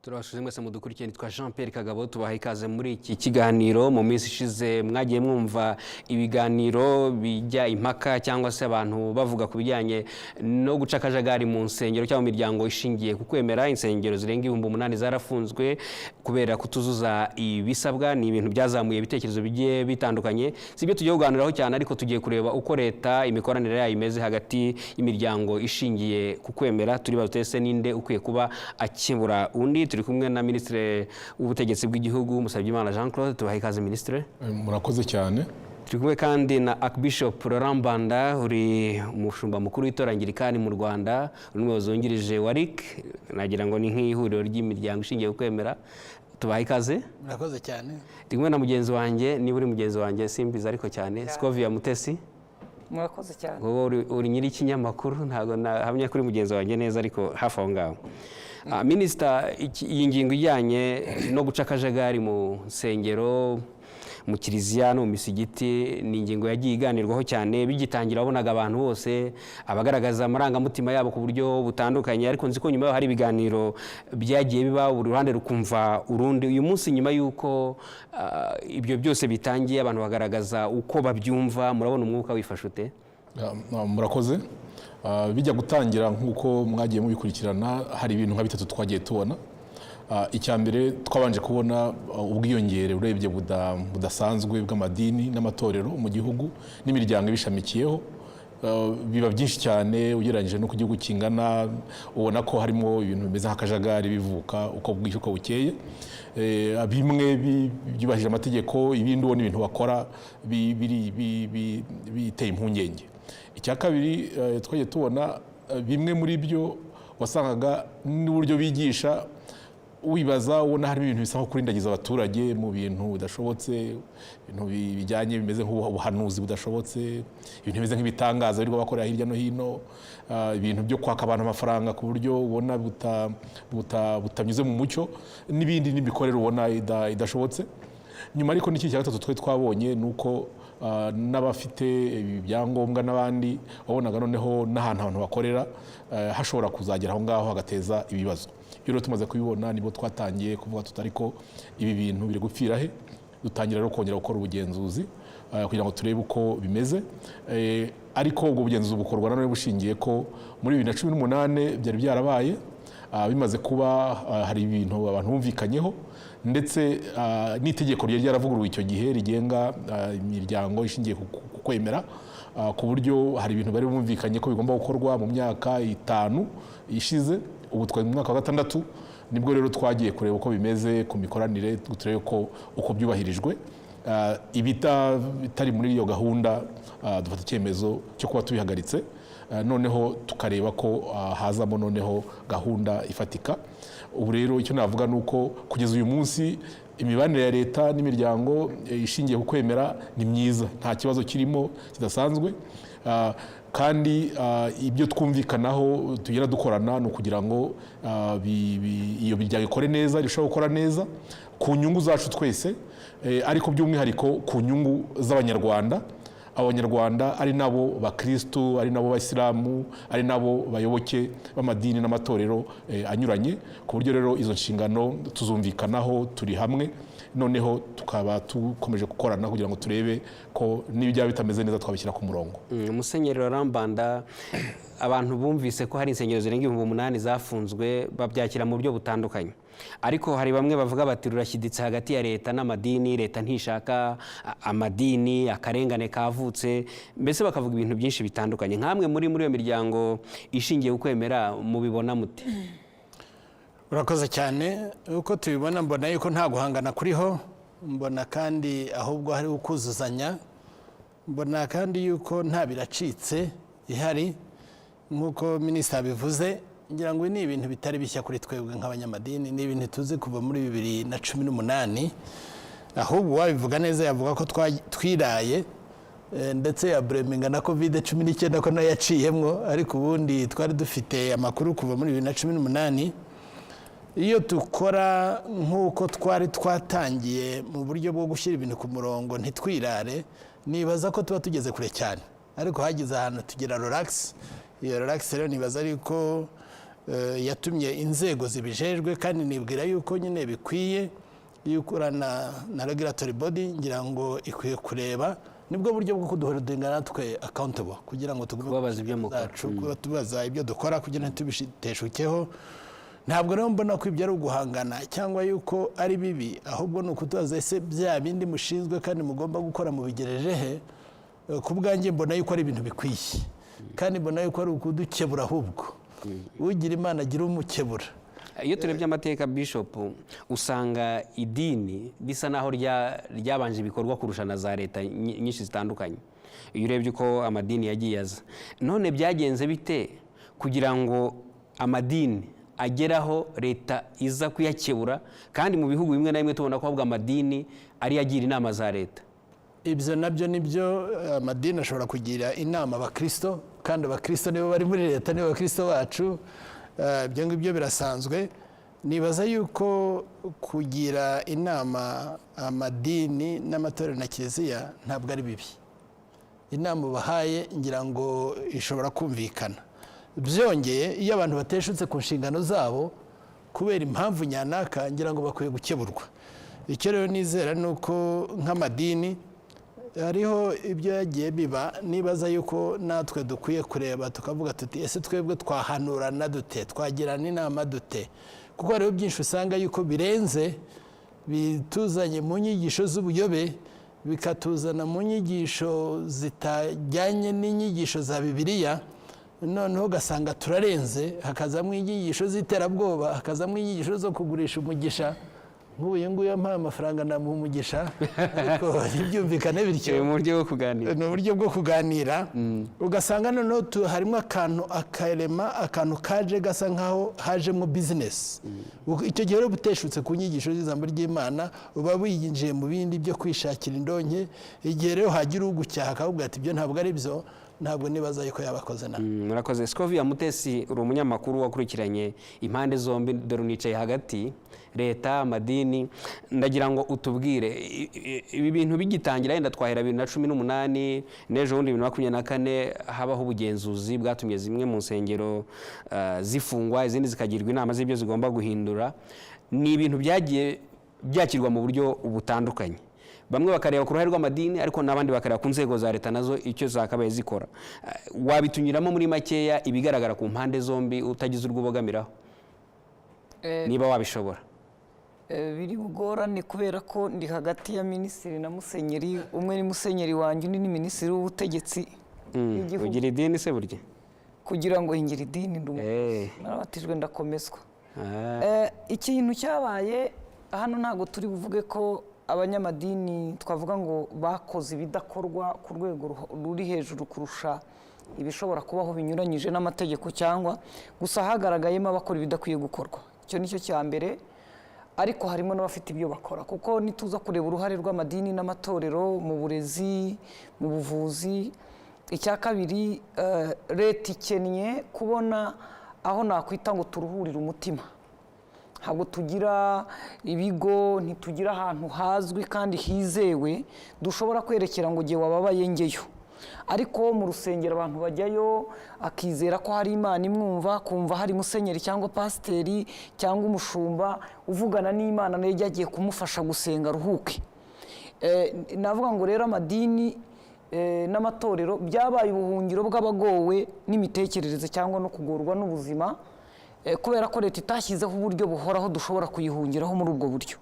Turabashije mwese mudukurikiye nitwa Jean Pierre Kagabo tubaha ikaze muri iki kiganiro. Mu minsi ishize mwagiye mwumva ibiganiro bijya impaka cyangwa se abantu bavuga ku bijyanye no guca akajagari mu nsengero cyangwa miryango ishingiye ku kwemera. Insengero zirenga 8,000 zarafunzwe kubera kutuzuza ibisabwa. Ni ibintu byazamuye ibitekerezo bigiye bitandukanye. Sibyo tugiye kuganiraho cyane, ariko tugiye kureba uko leta imikoranire yayo imeze hagati y'imiryango ishingiye ku kwemera. Turi batese ninde ukwiye kuba akibura undi. Turi kumwe na Ministre w'ubutegetsi bw'igihugu Musabyimana Jean Claude. Tubaha ikaze Ministre. Murakoze cyane. Turi kumwe kandi na Archbishop Laurent Mbanda, uri umushumba mukuru w'itorangirikani mu Rwanda, umuyobozi wungirije wa RIC, nagira ngo ni nk'ihuriro ry'imiryango ishingiye ku kwemera. Tubaha ikaze. Murakoze cyane. Turi kumwe na mugenzi wanjye, niba uri mugenzi wanjye simbiza ariko cyane, Scovia Mutesi. Murakoze cyane. Uri nyiri ikinyamakuru, ntago nahamya kuri mugenzi wanjye neza ariko hafi aho ngaho. Minister, iyi ngingo ijyanye no guca akajagari mu nsengero, mu kiliziya no mu misigiti, ni ingingo yagiye iganirwaho cyane. Bigitangira wabonaga abantu bose abagaragaza amarangamutima yabo ku buryo butandukanye, ariko nzi ko nyuma yaho hari ibiganiro byagiye biba, buri ruhande rukumva urundi. Uyu munsi nyuma y'uko ibyo byose bitangiye, abantu bagaragaza uko babyumva, murabona umwuka wifashe ute? Murakoze. Bijya gutangira nk'uko mwagiye mubikurikirana, hari ibintu nka bitatu twagiye tubona. Icya mbere twabanje kubona ubwiyongere urebye budasanzwe bw'amadini n'amatorero mu gihugu n'imiryango ibishamikiyeho. Biba byinshi cyane ugereranyije no ku gihugu kingana. Ubona ko harimo ibintu bimeze nk'akajagari bivuka uko bwije uko bukeye. Bimwe byubahirije amategeko, ibindi ubona ibintu bakora biteye impungenge. Icya kabiri twagiye tubona bimwe muri byo wasangaga n'uburyo bigisha wibaza, ubona harimo ibintu bisa nko kurindagiza abaturage mu bintu bidashobotse, ibintu bijyanye bimeze nk'ubuhanuzi budashobotse, ibintu bimeze nk'ibitangaza birirwa bakorera hirya no hino, ibintu byo kwaka abantu amafaranga ku buryo ubona butanyuze mu mucyo, n'ibindi n'imikorere ubona idashobotse. Nyuma ariko n'iki cya gatatu twe twabonye nuko n'abafite ibyangombwa n'abandi wabonaga noneho n'ahantu abantu bakorera hashobora kuzagera aho ngaho hagateza ibibazo. Rero tumaze kubibona nibo twatangiye kuvuga tutari ko ibi bintu biri gupfira he. Dutangira rero kongera gukora ubugenzuzi kugira ngo turebe uko bimeze, ariko ubwo bugenzuzi bukorwa nanone bushingiye ko muri 2018 byari byarabaye, bimaze kuba hari ibintu abantu bumvikanyeho, ndetse n'itegeko ryari ryaravuguruwe icyo gihe rigenga imiryango ishingiye ku kwemera, ku buryo hari ibintu bari bumvikanye ko bigomba gukorwa mu myaka 5 ishize. Ubu twari mu mwaka wa 6, nibwo rero twagiye kureba uko bimeze ku mikoranire, turebe ko uko byubahirijwe. Ibitari muri iyo gahunda dufata icyemezo cyo kuba tubihagaritse, noneho tukareba ko hazamo noneho gahunda ifatika. Ubu rero icyo navuga nuko kugeza uyu munsi imibanire ya leta n'imiryango ishingiye ku kwemera ni myiza, nta kibazo kirimo kidasanzwe, kandi ibyo twumvikanaho tugira dukorana no kugira ngo iyo miryango ikore neza, irushaho gukora neza ku nyungu zacu twese, ariko by'umwihariko ku nyungu z'Abanyarwanda. Abanyarwanda ari nabo bakristo, ari nabo bayisilamu, ari nabo bayoboke b'amadini n'amatorero anyuranye, ku buryo rero izo nshingano tuzumvikanaho turi hamwe, noneho tukaba tukomeje gukorana kugira ngo turebe ko n'ibyo bitameze neza twabishyira ku murongo. Musenyeri Laurent Mbanda, abantu bumvise ko hari insengero zirenga 8,000 zafunzwe, babyakira mu buryo butandukanye, ariko hari bamwe bavuga bati rurashyiditse hagati ya leta n'amadini, leta ntishaka amadini, akarengane kavutse, mbese bakavuga ibintu byinshi bitandukanye. Nkamwe muri iyo miryango ishingiye ku kwemera mubibona mute? Urakoze cyane. Uko tubibona mbona yuko nta guhangana kuriho, mbona kandi ahubwo hari ukuzuzanya, mbona kandi yuko nta biracitse ihari. Nk'uko minisitiri abivuze, ngira ngo ni ibintu bitari bishya kuri twebwe nk'abanyamadini, ni ibintu tuzi kuva muri 2018. Ahubwo wabivuga neza yavuga ko twiraye, ndetse ya breminga na COVID-19 ko nayo yaciyemwo, ariko ubundi twari dufite amakuru kuva muri 2018. Iyo dukora nk'uko twari twatangiye mu buryo bwo gushyira ibintu ku murongo ntitwirare, nibaza ko tuba tugeze kure cyane, ariko hagize ahantu tugira relax. Iyo relax rero nibaza ariko yatumye inzego zibijejwe kandi nibwira yuko nyine bikwiye yuko na regulatory body ngira ngo ikwiye kureba nibwo buryo bwo kuduholdinga natwe accountable kugira ngo kubabaza ibyo mukora tubaza ibyo dukora kugira ngo tubiteshukeho. Ntabwo rero mbona ko ibyo ari uguhangana cyangwa yuko ari bibi, ahubwo ni ukutubaza ese bya bindi mushinzwe kandi mugomba gukora mubigereje he. Ku bwanjye mbona yuko ari ibintu bikwiye kandi mbona yuko ari ukudukebura, ahubwo ugira Imana agira umukebura. Iyo turebye amateka Bishop usanga idini bisa naho ryabanje ibikorwa kurusha na za leta nyinshi zitandukanye. Iyo urebye uko amadini yagiye aza, none byagenze bite kugira ngo amadini ageraho leta iza kuyakebura, kandi mu bihugu bimwe na bimwe tubona ko ahubwo amadini ari yagira inama za leta? Ibyo nabyo nibyo, amadini ashobora kugira inama abakristo, kandi abakristo nibo bari muri leta, nibo abakristo bacu. Ibyo ngibyo birasanzwe. Nibaza yuko kugira inama amadini n'amatorero na kiliziya ntabwo ari bibi. Inama ubahaye ngira ngo ishobora kumvikana. Byongeye iyo abantu bateshutse ku nshingano zabo kubera impamvu nyanaka, ngira ngo bakwiye gukeburwa. Icyo rero nizera ni uko nk'amadini hariho ibyo yagiye biba, nibaza yuko natwe dukwiye kureba tukavuga tuti ese twebwe twahanurana dute, twagirana inama dute, kuko hariho byinshi usanga yuko birenze, bituzanye mu nyigisho z'ubuyobe, bikatuzana mu nyigisho zitajyanye n'inyigisho za Bibiliya. Noneho ugasanga turarenze, hakazamo inyigisho z'iterabwoba, hakazamo inyigisho zo kugurisha umugisha. Nk'uyu nguyu yampaye amafaranga namuha umugisha, ariko ntibyumvikane bityo. Ni uburyo bwo kuganira. Ni uburyo bwo kuganira. Ugasanga noneho harimo akantu kaje gasa nkaho hajemo bizinesi. Icyo gihe rero buteshutse ku nyigisho z'ijambo ry'Imana, uba winjiye mu bindi byo kwishakira indonke. Igihe rero hagira ugucyaha akavuga ati ibyo ntabwo ari byo, ntabwo nibaza yuko yabakoze nabi. Murakoze. Scovia Mutesi, uri umunyamakuru wakurikiranye impande zombi, dore unicaye hagati, leta, amadini. Ndagira ngo utubwire ibi bintu bigitangira, yenda twahera 2018 n'ejo bundi 2024 habaho ubugenzuzi bwatumye zimwe mu nsengero zifungwa, izindi zikagirwa inama z'ibyo zigomba guhindura. Ni ibintu byagiye byakirwa mu buryo butandukanye. Bamwe bakareba ku ruhare rw'amadini, ariko n'abandi bakareba ku nzego za leta nazo icyo zakabaye zikora. Wabitunyuramo muri makeya ibigaragara ku mpande zombi utagize urw'ubogamiraho, niba wabishobora? Biri bugorane kubera ko ndi hagati ya minisitiri na musenyeri. Umwe ni musenyeri wanjye, undi ni minisitiri w'ubutegetsi bw'igihugu. Ugira idini se burya? Kugira ngo ingire idini narabatijwe ndakomezwa. Ikintu cyabaye hano ntabwo turi buvuge ko abanyamadini twavuga ngo bakoze ibidakorwa ku rwego ruri hejuru kurusha ibishobora kubaho binyuranyije n'amategeko, cyangwa gusa hagaragayemo abakora ibidakwiye gukorwa. Icyo nicyo cya mbere. Ariko harimo n'abafite ibyo bakora, kuko nituza kureba uruhare rw'amadini n'amatorero mu burezi, mu buvuzi. Icya kabiri, leta ikennye kubona aho nakwita ngo turuhurire umutima. Ntabwo tugira ibigo, ntitugira ahantu hazwi kandi hizewe dushobora kwerekera ngo gihe wababaye ngeyo. Ariko mu rusengero abantu bajyayo akizera ko hari Imana imwumva, kumva hari musenyeri cyangwa pasiteri cyangwa umushumba uvugana n'Imana nayo yagiye kumufasha gusenga aruhuke. Navuga ngo rero amadini n'amatorero byabaye ubuhungiro bw'abagowe n'imitekerereze cyangwa no kugorwa n'ubuzima, kubera ko leta itashyizeho uburyo buhoraho dushobora kuyihungiraho muri ubwo buryo.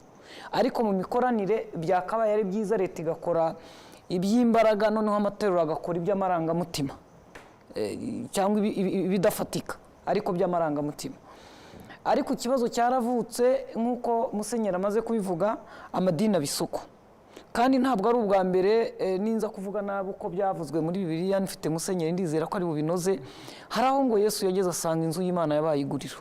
Ariko mu mikoranire byakabaye ari byiza leta igakora iby'imbaraga, noneho amatorero agakora iby'amarangamutima, cyangwa ibidafatika ariko by'amarangamutima. Ariko ikibazo cyaravutse nk'uko musenyeri amaze kubivuga, amadini abisuko. Kandi ntabwo ari ubwa mbere, ninza kuvuga nabi uko byavuzwe muri Bibiliya, nifite musenyeri ndizera ko ari bubinoze. Hari aho ngo Yesu yageze asanga inzu y'Imana yabaye iguriro,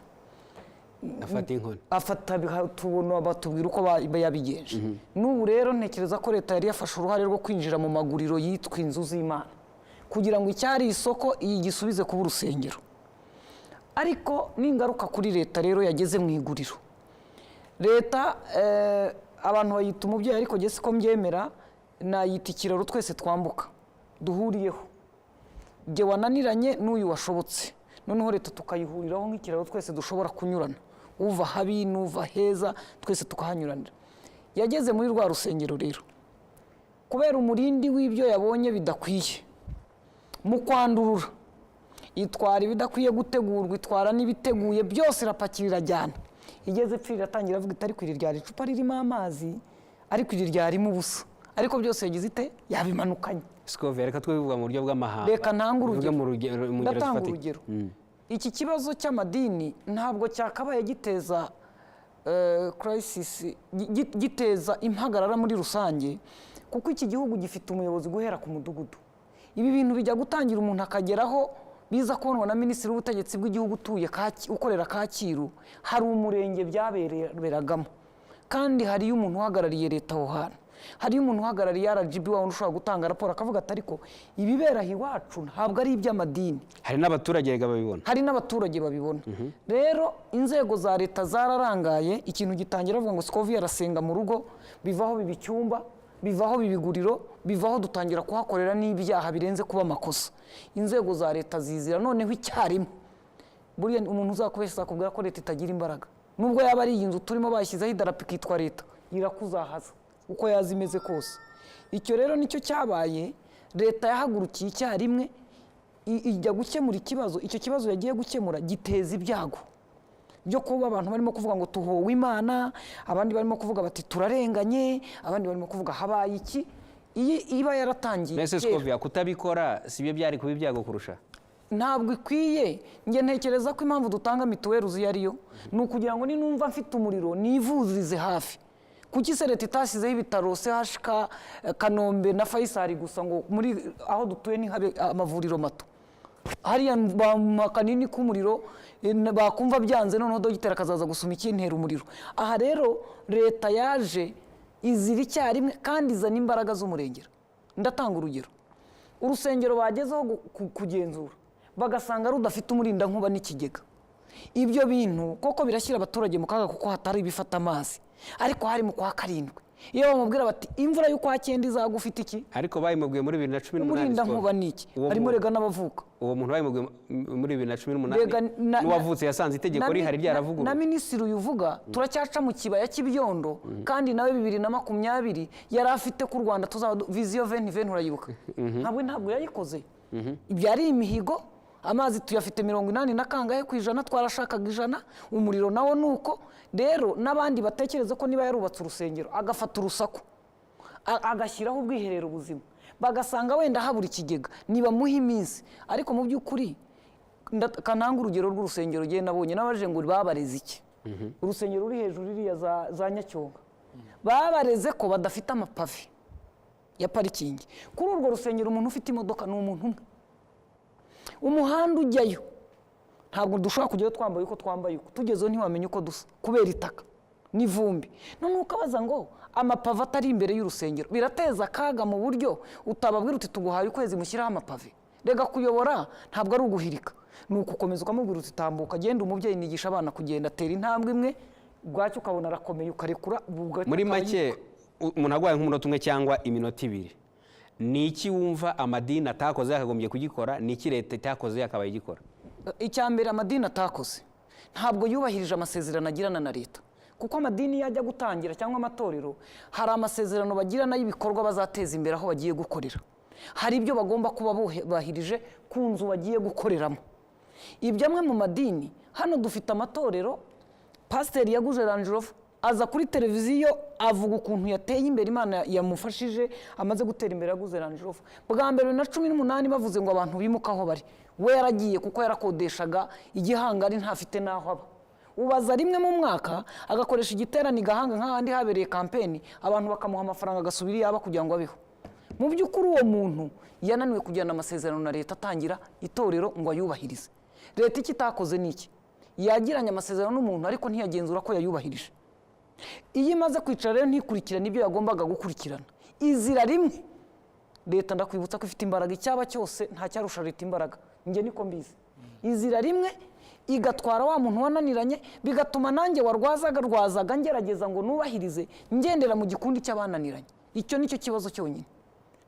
afata inkoni, tubona batubwira uko yabigenje. N'ubu rero ntekereza ko leta yari yafashe uruhare rwo kwinjira mu maguriro yitwa inzu z'Imana, kugira ngo icyari isoko iyi gisubize kuba urusengero. Ariko n'ingaruka kuri leta rero yageze mu iguriro. Leta abantu bayita umubyeyi, ariko jye siko mbyemera, nayita ikiraro twese twambuka duhuriyeho. Jye wananiranye n'uyu washobotse, noneho leta tukayihuriraho nk'ikiraro twese dushobora kunyurana, uva habi n'uva heza twese tukahanyuranira. Yageze muri rwa rusengero rero kubera umurindi w'ibyo yabonye bidakwiye, mu kwandurura itwara ibidakwiye gutegurwa, itwara n'ibiteguye, byose irapakira irajyana. Igeze ipfira iratangira avuga iti ariko iri ryari icupa ririmo amazi, ariko iri ryarimo ubusa, ariko byose yagize ite yabimanukanye. Scovia, reka twivuga mu buryo bw'amahanga, Reka ntange urugero. mu ngero Ndatanga zifatika. urugero. Iki kibazo cy'amadini ntabwo cyakabaye giteza crisis, giteza impagarara muri rusange, kuko iki gihugu gifite umuyobozi guhera ku mudugudu. Ibi bintu bijya gutangira umuntu akageraho biza kubonwa na minisitiri w'ubutegetsi bw'igihugu ukorera Kacyiru, hari umurenge byaberagamo, kandi hariyo umuntu uhagarariye leta aho hantu, hariyo umuntu uhagarariye RGB wawe ushobora gutanga raporo akavuga ati ariko ibibera iwacu ntabwo ari iby'amadini. Hari n'abaturage babibona, hari n'abaturage babibona. Rero inzego za leta zararangaye, ikintu gitangira avuga ngo Scovia arasenga mu rugo, bivaho biba icyumba, bivaho bibiguriro, bivaho dutangira kuhakorera n'ibyaha birenze kuba amakosa. Inzego za leta zizira noneho icyarimwe. Buriya umuntu uzakubeshya akubwira ko leta itagira imbaraga, nubwo yaba ari iyi nzu turimo bashyizeho idarapo ikitwa leta, irakuzahaza uko yazi imeze kose. Icyo rero nicyo cyabaye, leta yahagurukiye icyarimwe ijya gukemura ikibazo. Icyo kibazo yagiye gukemura giteza ibyago byo kuba abantu barimo kuvuga ngo tuhowe Imana, abandi barimo kuvuga bati turarenganye, abandi barimo kuvuga habaye iki. Iyi iba yaratangiye. Nese Scovia, kutabikora sibyo byari kuba ibyago kurusha? Ntabwo ikwiye. Nge ntekereza ko impamvu dutanga mituweli uzi ariyo ni ukugira ngo ninumva mfite umuriro nivurize hafi. Kuki se leta itashyizeho ibitaro CHK Kanombe na Faisal gusa ngo muri aho dutuye ni habe amavuriro mato? Hariya kanini k'umuriro bakumva byanze, noneho dogiteri akazaza gusuma ikintera umuriro. Aha rero leta yaje izira icyarimwe kandi izana imbaraga z'umurengera. Ndatanga urugero, urusengero bagezeho kugenzura bagasanga rudafite umurindankuba n'ikigega. Ibyo bintu koko birashyira abaturage mu kaga kuko hatari ibifata amazi, ariko hari mu kwa karindwi iyo bamubwira bati imvura y'ukwa 9 izagufite iki, ariko bayimubwiye muri 2018. umurindankuba niki harimo rega n'abavuka. Uwo muntu bayimubwiye muri 2018 n'uwavutse yasanze itegeko rihari ryaravuguruwe na minisitiri uvuga turacyaca mu kibaya cy'ibyondo, kandi nawe 2020 yari afite ku Rwanda tuzaba vision 2020 urayibuka. Ntabwo yayikoze. Ibyo ari imihigo. Amazi tuyafite 80 na kangahe ku ijana, twarashakaga 100. Umuriro nawo nuko. Rero n'abandi batekereza ko niba yarubatse urusengero agafata urusaku agashyiraho ubwiherero buzima, bagasanga wenda habura ikigega, niba muha iminsi. Ariko mu by'ukuri kananga urugero rw'urusengero giye nabonye n'abaje ngo babareze iki. Urusengero ruri hejuru iriya za Nyacyonga babareze ko badafite amapave ya parikingi. Kuri urwo rusengero umuntu ufite imodoka ni umuntu umwe. Umuhanda ujyayo ntabwo dushobora kujyayo twambaye uko twambaye uko, tugezeho ntiwamenye uko dusa kubera itaka n'ivumbi. None ukabaza ngo amapave atari imbere y'urusengero birateza akaga mu buryo utababwira uti tuguhaye ukwezi mushyiraho amapave. Rega kuyobora ntabwo ari uguhirika, ni ukukomeza ukamubwira uti tambuka, genda. Umubyeyi nigisha abana kugenda, atera intambwe imwe, bwacyo ukabona arakomeye ukarekura. Muri make umuntu agwaye nk'umunota umwe cyangwa iminota 2, ni iki wumva amadini atakoze yakagombye kugikora, ni iki leta itakoze yakabaye igikora? Icyambere amadini atakoze ntabwo yubahirije amasezerano agirana na leta, kuko amadini yajya gutangira cyangwa amatorero hari amasezerano bagirana y'ibikorwa bazateza imbere aho bagiye gukorera. Hari ibyo bagomba kuba bubahirije ku nzu bagiye gukoreramo. Ibyo amwe mu madini, hano dufite amatorero, pasiteri yaguje Range Rover aza kuri televiziyo avuga ukuntu yateye imbere, Imana yamufashije amaze gutera imbere, yaguze Range Rover. Bwa mbere 2018 bavuze ngo abantu bimuka aho bari, we yaragiye kuko yarakodeshaga igihangari ntafite naho aba. Ubaza rimwe mu mwaka agakoresha igiterane Gahanga nk'ahandi habereye kampeni, abantu bakamuha amafaranga agasubira yaba kugira ngo abeho. Mu by'ukuri uwo muntu yananiwe kujyana amasezerano na leta atangira itorero ngo ayubahirize. Leta iki itakoze niki? Yagiranye amasezerano n'umuntu ariko ntiyagenzura ko yayubahirije. Iyo imaze kwicara rero ntikurikirana ibyo yagombaga gukurikirana, izira rimwe. Leta ndakwibutsa ko ifite imbaraga, icyaba cyose nta cyarusha leta imbaraga, nge niko mbizi. Izira rimwe igatwara wa muntu wananiranye, bigatuma nanjye warwazaga ngerageza ngo nubahirize, ngendera mu gikundi cy'abananiranye. Icyo nicyo kibazo cyonyine.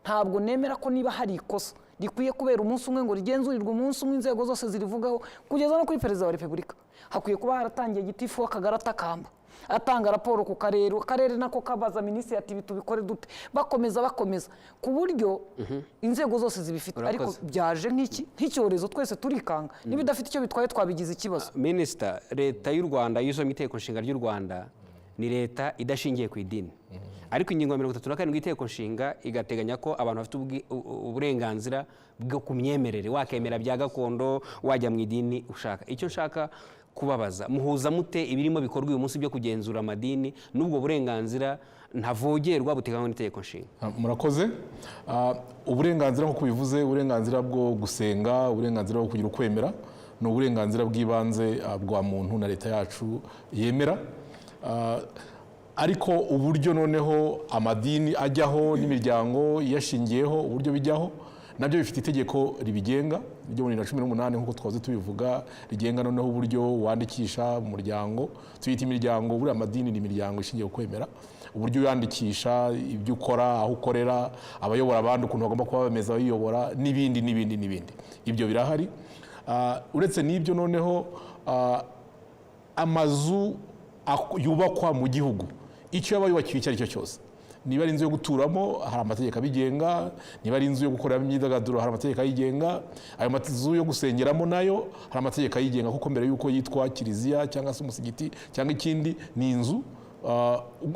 Ntabwo nemera ko niba hari ikosa rikwiye kubera umunsi umwe ngo rigenzurirwe umunsi umwe inzego zose zirivugaho kugeza no kuri perezida wa repubulika. Hakwiye kuba haratangiye gitifu w'akagari atakamba atanga raporo ku karere, akarere nako kabaza minisitiri ati ibi tubikore dute, bakomeza ku buryo inzego zose zibifite. Ariko byaje nk'icyorezo twese turikanga, niba idafite icyo bitwaye twabigize ikibazo. Minisita, leta y'u Rwanda y'isoma itegeko nshinga ry'u Rwanda ni leta idashingiye ku idini, ariko ingingo ya 37 y'Itegeko Nshinga igateganya ko abantu bafite uburenganzira bwo ku myemerere, wakemera bya gakondo, wajya mu idini ushaka. Icyo nshaka kubabaza, muhuza mute ibirimo bikorwa uyu munsi byo kugenzura amadini n'ubwo burenganzira ntavogerwa buteganywa n'Itegeko Nshinga? Murakoze. Uburenganzira nk'uko bivuze, uburenganzira bwo gusenga, uburenganzira bwo kugira ukwemera, ni uburenganzira bw'ibanze bwa muntu na leta yacu yemera. Ariko uburyo noneho amadini ajyaho n'imiryango yashingiyeho, uburyo bijyaho nabyo bifite itegeko ribigenga ryo muri 2018 nk'uko twaze tubivuga, rigenga noneho uburyo wandikisha umuryango. Tuyita imiryango, buri amadini ni imiryango ishingiye ku kwemera, uburyo yandikisha ibyo ukora, aho ukorera, abayobora abandi ukuntu bagomba kuba bameze abayobora, n'ibindi. Ibyo birahari. Uretse n'ibyo noneho amazu yubakwa mu gihugu, icyo yaba yubakiwe icyo ari cyo cyose, niba ari inzu yo guturamo hari amategeko abigenga, niba ari inzu yo gukoreramo imyidagaduro hari amategeko ayigenga, ayo mazu yo gusengeramo nayo hari amategeko ayigenga, kuko mbere y'uko yitwa kiliziya cyangwa se umusigiti cyangwa ikindi, ni inzu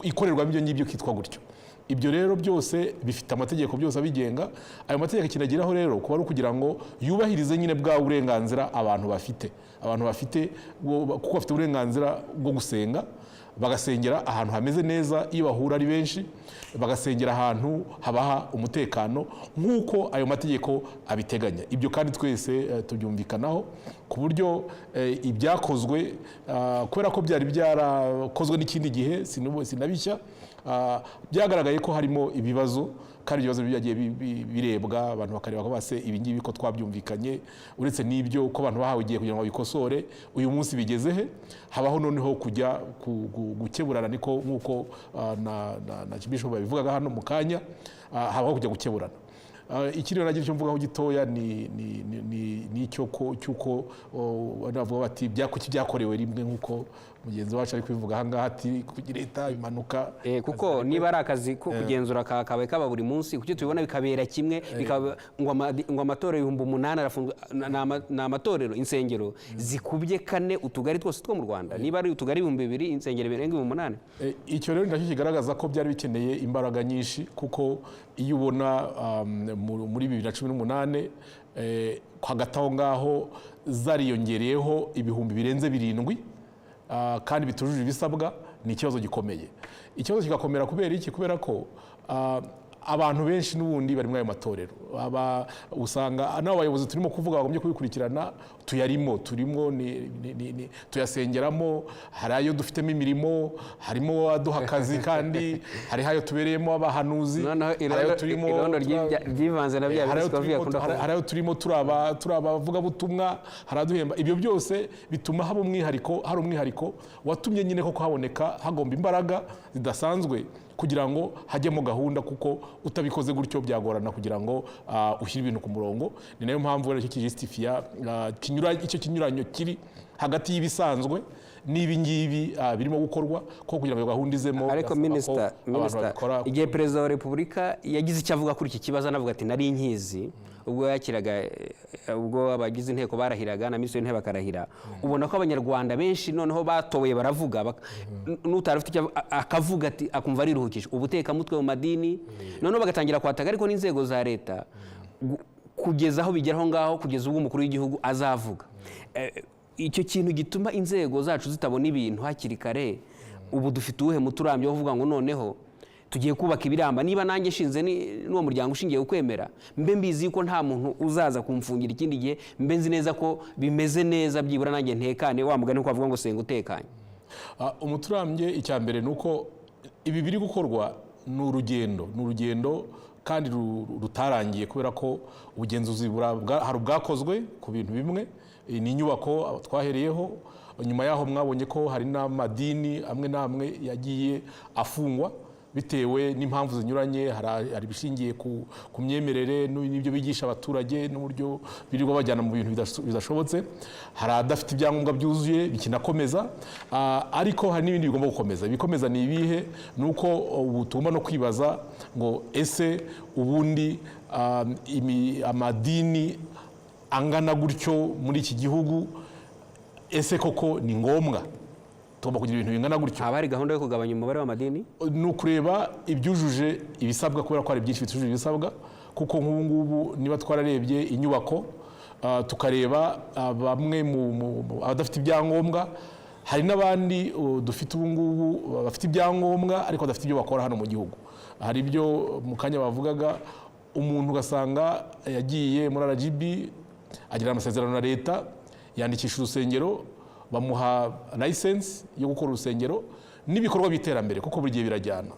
ikorerwamo ibyo ngibyo kitwa gutyo. Ibyo rero byose bifite amategeko byose abigenga. Ayo mategeko kinagiraho rero kuba ari ukugira ngo yubahirize nyine bwa burenganzira abantu bafite kuko bafite uburenganzira bwo gusenga, bagasengera ahantu hameze neza iyo bahura ari benshi, bagasengera ahantu habaha umutekano nk'uko ayo mategeko abiteganya. Ibyo kandi twese tubyumvikanaho, ku buryo ibyakozwe kubera ko byari byarakozwe n'ikindi gihe sinabishya, byagaragaye ko harimo ibibazo, kandi ibibazo byagiye birebwa, abantu bakareba ko base ibingibi ko twabyumvikanye. Uretse n'ibyo ko abantu bahawe igihe kugira ngo babikosore, uyu munsi bigeze he, habaho noneho kujya gukeburana, niko nk'uko na Bishop babivugaga hano mu kanya, habaho kujya gukeburana. Ikindi nagira icyo mvugaho gitoya ni cyuko bavuga bati byakorewe rimwe, nk'uko mugenzi wacu ari kwivuga ahangaha ati leta imanuka, kuko niba ari akazi ko kugenzura kakabaye kaba buri munsi, kuki tubibona bikabera kimwe, ngo amatorero 8,000 arafunzwe. Ni amatorero, insengero zikubye 4 utugari twose two mu Rwanda, niba ari utugari 2,000 insengero birenga 8,000. Icyo rero nacyo kigaragaza ko byari bikeneye imbaraga nyinshi, kuko iyo ubona muri 2018 hagati aho ngaho zariyongereyeho ibihumbi birenze 7 kandi bitujuje ibisabwa, ni ikibazo gikomeye. Ikibazo kigakomera kubera iki? Kubera ko abantu benshi n'ubundi bari muri ayo matorero, usanga n'abayobozi turimo kuvuga bagombye kubikurikirana turimo tuyasengeramo, hari ayo dufitemo imirimo, harimo aduha akazi, kandi hari ayo tubereyemo abahanuzi, hari ayo turimo turabavugabutumwa, hari aduhemba. Ibyo byose bituma hari umwihariko watumye nyine ko haboneka hagomba imbaraga zidasanzwe kugira ngo hajyemo gahunda, kuko utabikoze gutyo byagorana kugira ngo ushyire ibintu ku murongo. Ni nayo mpamvu rero kijustifia icyo kinyuranyo kiri hagati y'ibisanzwe n'ibi ngibi birimo gukorwa, ko kugira ngo gahunda izemo. Ariko Minisita, igihe Perezida wa Repubulika yagize icyo avuga kuri iki kibazo, anavuga ati nari nkizi, ubwo yakiraga, ubwo abagize inteko barahiraga na minisitiri w'intebe bakarahira, ubona ko abanyarwanda benshi noneho batoboye baravuga, n'utarafite icyo akavuga ati akumva ariruhukije ubutekamutwe mu madini, noneho bagatangira kwataka ariko n'inzego za leta, kugeza aho bigeraho ngaho, kugeza ubwo umukuru w'igihugu azavuga. Icyo kintu gituma inzego zacu zitabona ibintu hakiri kare. Ubu dufite uwuhe muturambye wo kuvuga ngo noneho tugiye kubaka ibiramba, niba nanjye shinze n'uwo muryango ushingiye ukwemera, mbe mbizi ko nta muntu uzaza kumfungira ikindi gihe, mbe nzi neza ko bimeze neza, byibura nanjye ntekane, wa mugani ko avuga ngo senga utekanye. Umuturambye icya mbere nuko ibi biri gukorwa ni urugendo kandi rutarangiye, kubera ko ubugenzuzi hari ubwakozwe ku bintu bimwe, ni inyubako twahereyeho. Nyuma yaho mwabonye ko hari n'amadini amwe n'amwe yagiye afungwa bitewe n'impamvu zinyuranye. Hari ibishingiye ku myemerere n'ibyo bigisha abaturage n'uburyo birirwa bajyana mu bintu bidashobotse. Hari adafite ibyangombwa byuzuye bikinakomeza, ariko hari n'ibindi bigomba gukomeza. Ibikomeza ni ibihe? Ni uko ubu tugomba no kwibaza ngo ese ubundi amadini angana gutyo muri iki gihugu, ese koko ni ngombwa? Tugomba kugira ibintu bingana gutyo. Haba hari gahunda yo kugabanya umubare w'amadini? Ni ukureba ibyujuje ibisabwa, kubera ko hari byinshi bitujuje ibisabwa. Kuko nk'ubu ngubu niba twararebye inyubako, tukareba bamwe mu abadafite ibyangombwa, hari n'abandi dufite ubu ngubu bafite ibyangombwa ariko badafite ibyo bakora hano mu gihugu. Hari ibyo mu kanya bavugaga, umuntu ugasanga yagiye muri RGB, agira amasezerano na leta, yandikisha urusengero, bamuha license yo gukora urusengero n'ibikorwa by'iterambere, kuko buri gihe birajyana.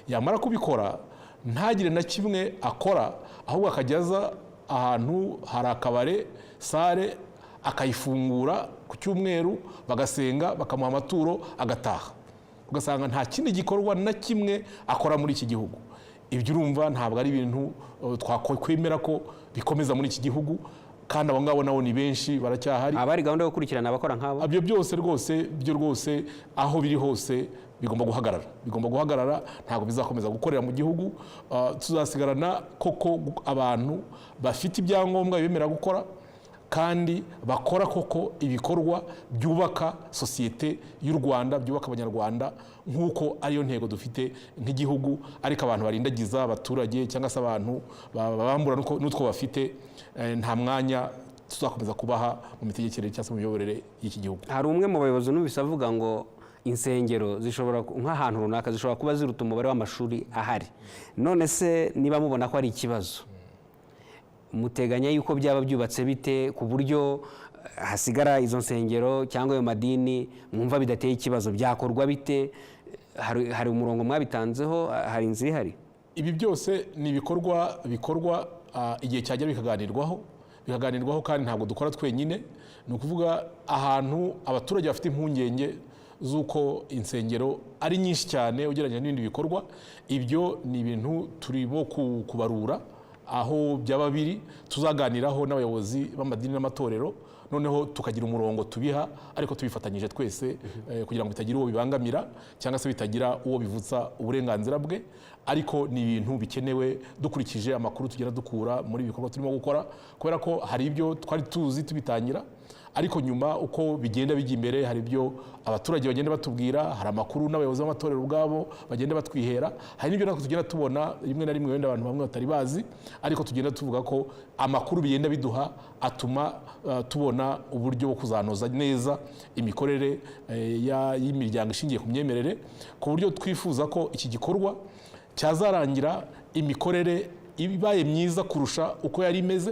Yamara kubikora ntagire na kimwe akora, ahubwo akajyaza ahantu hari akabare, sare, akayifungura ku cyumweru, bagasenga, bakamuha amaturo, agataha. Ugasanga nta kindi gikorwa na kimwe akora muri iki gihugu. Ibyo urumva ntabwo ari ibintu twakwemera ko bikomeza muri iki gihugu, kandi abo ngabo nabo ni benshi, baracyahari. Abari gahunda yo gukurikirana abakora nk'abo? Ibyo byose rwose aho biri hose bigomba guhagarara, ntabwo bizakomeza gukorera mu gihugu. Tuzasigarana koko abantu bafite ibyangombwa bemera gukora, kandi bakora koko ibikorwa byubaka sosiyete y'u Rwanda, byubaka abanyarwanda, nk'uko ariyo ntego dufite nk'igihugu. Ariko abantu barindagiza abaturage cyangwa se abantu babambura n'utwo bafite, nta mwanya tuzakomeza kubaha mu mitegekere cyangwa se mu miyoborere y'iki gihugu. Hari umwe mu bayobozi n'ubise avuga ngo insengero zishobora nk'ahantu runaka zishobora kuba ziruta umubare w'amashuri ahari. None se niba mubona ko ari ikibazo, muteganya yuko byaba byubatse bite ku buryo hasigara izo nsengero cyangwa ayo madini mwumva bidateye ikibazo? Byakorwa bite? Hari umurongo mwabitanzeho? Hari inzira ihari? Ibi byose ni ibikorwa bikorwa igihe cyajya bikaganirwaho, kandi ntabwo dukora twenyine. Ni ukuvuga ahantu abaturage bafite impungenge z'uko insengero ari nyinshi cyane ugereranyije n'ibindi bikorwa, ibyo ni ibintu turimo kubarura aho byaba biri. Tuzaganiraho n'abayobozi b'amadini n'amatorero, noneho tukagira umurongo tubiha, ariko tubifatanyije twese, kugira ngo bitagira uwo bibangamira cyangwa se bitagira uwo bivutsa uburenganzira bwe. Ariko ni ibintu bikenewe dukurikije amakuru tugenda dukura muri ibikorwa turimo gukora, kubera ko hari ibyo twari tuzi tubitangira, ariko nyuma uko bigenda bijya imbere hari ibyo abaturage bagenda batubwira, hari amakuru n'abayobozi b'amatorero ubwabo bagenda batwihera, hari n'ibyo natwe tugenda tubona rimwe na rimwe wenda abantu bamwe batari bazi, ariko tugenda tuvuga ko amakuru bigenda biduha atuma tubona uburyo bwo kuzanoza neza imikorere y'imiryango ishingiye ku myemerere, ku buryo twifuza ko iki gikorwa cyazarangira imikorere ibaye myiza kurusha uko yari imeze,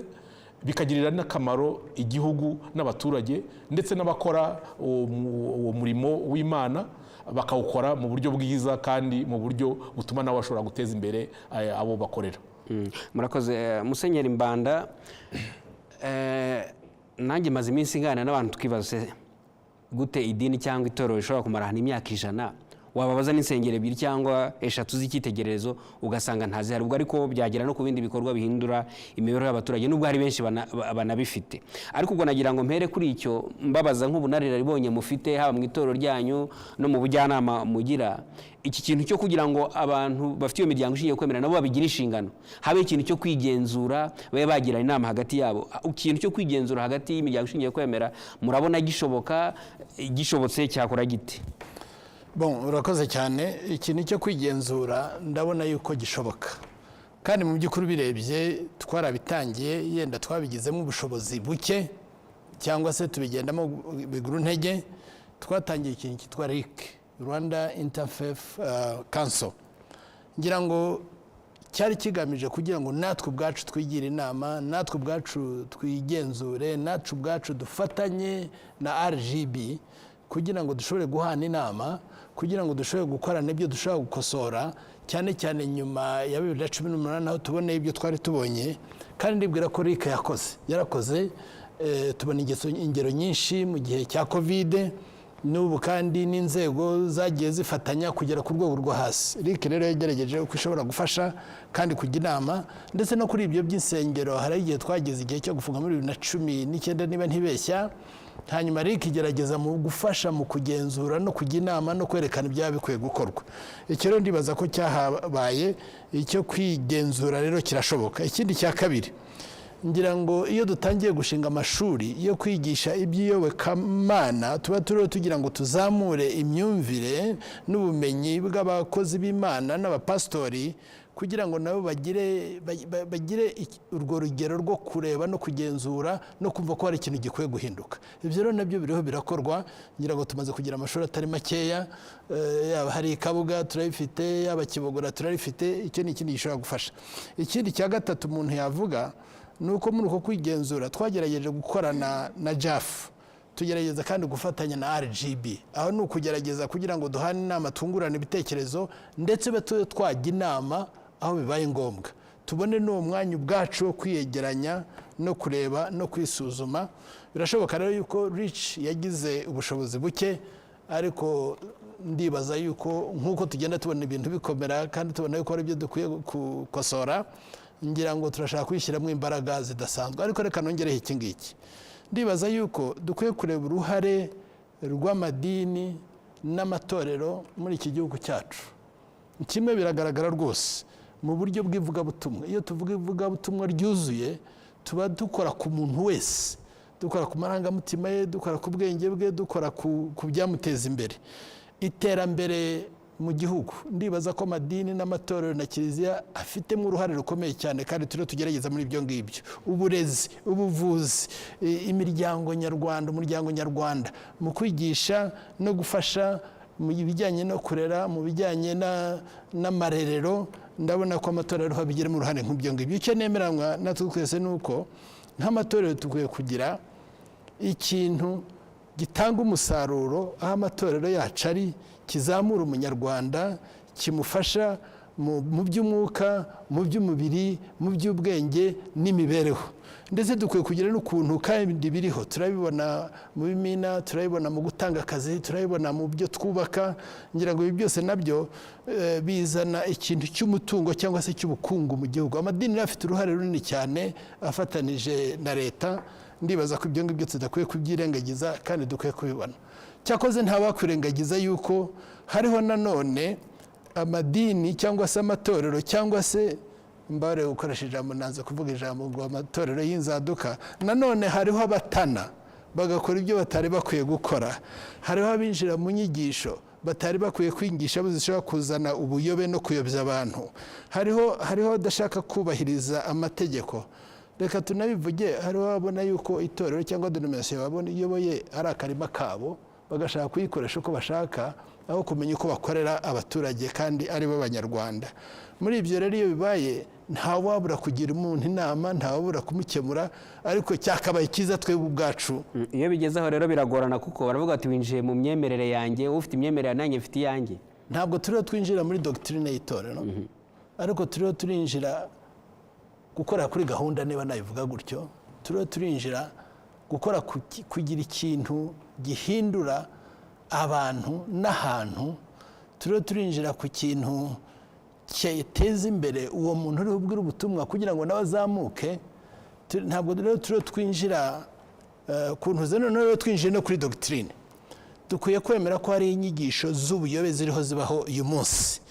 bikagirira n'akamaro igihugu n'abaturage, ndetse n'abakora uwo murimo w'Imana bakawukora mu buryo bwiza kandi mu buryo butuma nawe bashobora guteza imbere abo bakorera. Murakoze Musenyeri Mbanda. Nanjye maze iminsi ngana n'abantu twibaza gute idini cyangwa itorero rishobora kumara imyaka 100, wababaza n'insengero 2 cyangwa 3 z'icyitegererezo ugasanga ntazihari. Ubwo ariko byagera no ku bindi bikorwa bihindura imibereho y'abaturage, nubwo hari benshi banabifite. Ariko ubwo nagira ngo mpere kuri icyo mbabaza nk'ubunararibonye mufite haba mu itorero ryanyu no mu bujyanama mugira, iki kintu cyo kugira ngo abantu bafite iyo miryango ishingiye kwemera nabo babigira inshingano, habe ikintu cyo kwigenzura, babe bagira inama hagati yabo. Ikintu cyo kwigenzura hagati y'imiryango ishingiye kwemera murabona gishobotse cyakora gite? Urakoze cyane. Ikintu cyo kwigenzura ndabona yuko gishoboka, kandi mu by'ukuri birebye twarabitangiye, yenda twabigizemo ubushobozi buke cyangwa se tubigendamo biguru ntege. Twatangiye ikintu cyitwa RIC, Rwanda Interfaith Council. Ngira ngo cyari kigamije kugira ngo natwe ubwacu twigire inama, natwe ubwacu twigenzure, natwe ubwacu dufatanye na RGB kugira ngo dushobore guhana inama, kugira ngo dushobore gukora n'ibyo dushobora gukosora, cyane cyane nyuma ya 2018 aho tubone ibyo twari tubonye. Kandi ndibwira ko RIC yarakoze tubona ingero nyinshi mu gihe cya COVID, n'ubu kandi n'inzego zagiye zifatanya kugera ku rwego rwo hasi. RIC rero yagerageje uko ishobora gufasha kandi kujya inama, ndetse no kuri ibyo by'insengero hari igihe twageze igihe cyo gufunga muri 2019 niba ntibeshya, hanyuma RIC igerageza mu gufasha mu kugenzura no kujya inama no kwerekana ibyaba bikwiye gukorwa. Icyo rero ndibaza ko cyahabaye, icyo kwigenzura rero kirashoboka. Ikindi cya kabiri, ngira ngo iyo dutangiye gushinga amashuri yo kwigisha iby'iyobokamana tuba turiho tugira ngo tuzamure imyumvire n'ubumenyi bw'abakozi b'Imana n'abapasitori, kugira ngo nabo bagire urwo rugero rwo kureba no kugenzura no kumva ko hari ikintu gikwiye guhinduka. Ibyo rero nabyo biriho birakorwa, ngira ngo tumaze kugira amashuri atari makeya, yaba hari Kabuga turabifite, yaba Kibogora turabifite. Icyo ni ikindi gishobora gufasha. Ikindi cya gatatu umuntu yavuga nuko muri uko kwigenzura twagerageje gukorana na JAF, tugerageza kandi gufatanya na RGB. Aho ni ukugerageza kugira ngo duhane inama, tungurane ibitekerezo, ndetse twajya inama aho bibaye ngombwa, tubone n'uwo mwanya ubwacu wo kwiyegeranya no kureba no kwisuzuma. Birashoboka rero yuko RIC yagize ubushobozi buke, ariko ndibaza yuko nk'uko tugenda tubona ibintu bikomera kandi tubona yuko hari ibyo dukwiye gukosora, ngira ngo turashaka kwishyiramo imbaraga zidasanzwe. Ariko reka nongereho iki ngiki, ndibaza yuko dukwiye kureba uruhare rw'amadini n'amatorero muri iki gihugu cyacu. Kimwe biragaragara rwose mu buryo bw'ivugabutumwa. Iyo tuvuga ivugabutumwa ryuzuye, tuba dukora ku muntu wese, dukora ku marangamutima ye, dukora ku bwenge bwe, dukora ku byamuteza imbere, iterambere mu gihugu. Ndibaza ko amadini n'amatorero na kiliziya afitemo uruhare rukomeye cyane, kandi turiho tugerageza muri ibyo ngibyo: uburezi, ubuvuzi, imiryango nyarwanda, umuryango nyarwanda, mu kwigisha no gufasha mu bijyanye no kurera, mu bijyanye n'amarerero. Ndabona ko amatorero habigiramo uruhare nk'ibyo ngibyo. Icyo nemeranywa natwe twese ni uko nk'amatorero tukwiye kugira ikintu gitanga umusaruro aho amatorero yacu ari, kizamura umunyarwanda, kimufasha mu by'umwuka, mu by'umubiri, mu by'ubwenge n'imibereho. Ndetse dukwiye kugira n'ukuntu kandi biriho, turabibona mu bimina, turabibona mu gutanga akazi, turabibona mu byo twubaka. Ngira ngo ibi byose nabyo bizana ikintu cy'umutungo cyangwa se cy'ubukungu mu gihugu. Amadini afite uruhare runini cyane afatanije na leta. Ndibaza ko ibyo ngibyo tudakwiye kubyirengagiza kandi dukwiye kubibona. Cyakoze ntabakwirengagiza yuko hariho nanone amadini cyangwa se amatorero, cyangwa se mbare gukoresha ijambo, nanze kuvuga ijambo ngo amatorero y'inzaduka, nanone hariho abatana bagakora ibyo batari bakwiye gukora. Hariho abinjira mu nyigisho batari bakwiye kwigisha, zishobora kuzana ubuyobe no kuyobya abantu. Hariho adashaka kubahiriza amategeko. Reka tunabivuge, hariho ababona yuko itorero cyangwa denomination babona iyoboye ari akarima kabo, bagashaka kuyikoresha uko bashaka, aho kumenya uko bakorera abaturage kandi ari bo Banyarwanda. Muri ibyo rero iyo bibaye, ntawabura kugira umuntu inama, ntawabura kumukemura, ariko cyakabaye cyiza twebwe ubwacu. Iyo bigezeho rero biragorana, kuko baravuga ati winjiye mu myemerere yanjye, ufite imyemerere nanjye mfite iyanjye. Ntabwo turiho twinjira muri doctrine y'itorero, ariko turiho turinjira gukora kuri gahunda, niba nabivuga gutyo. Turiho turinjira gukora kugira ikintu gihindura abantu n'ahantu. Turiho turinjira ku kintu cyateza imbere uwo muntu uri bubwire ubutumwa kugira ngo nawe azamuke. Ntabwo rero turiho twinjira kuntu zeno, rero twinjiye no kuri doctrine. Dukwiye kwemera ko hari inyigisho z'ubuyobe ziriho zibaho uyu munsi.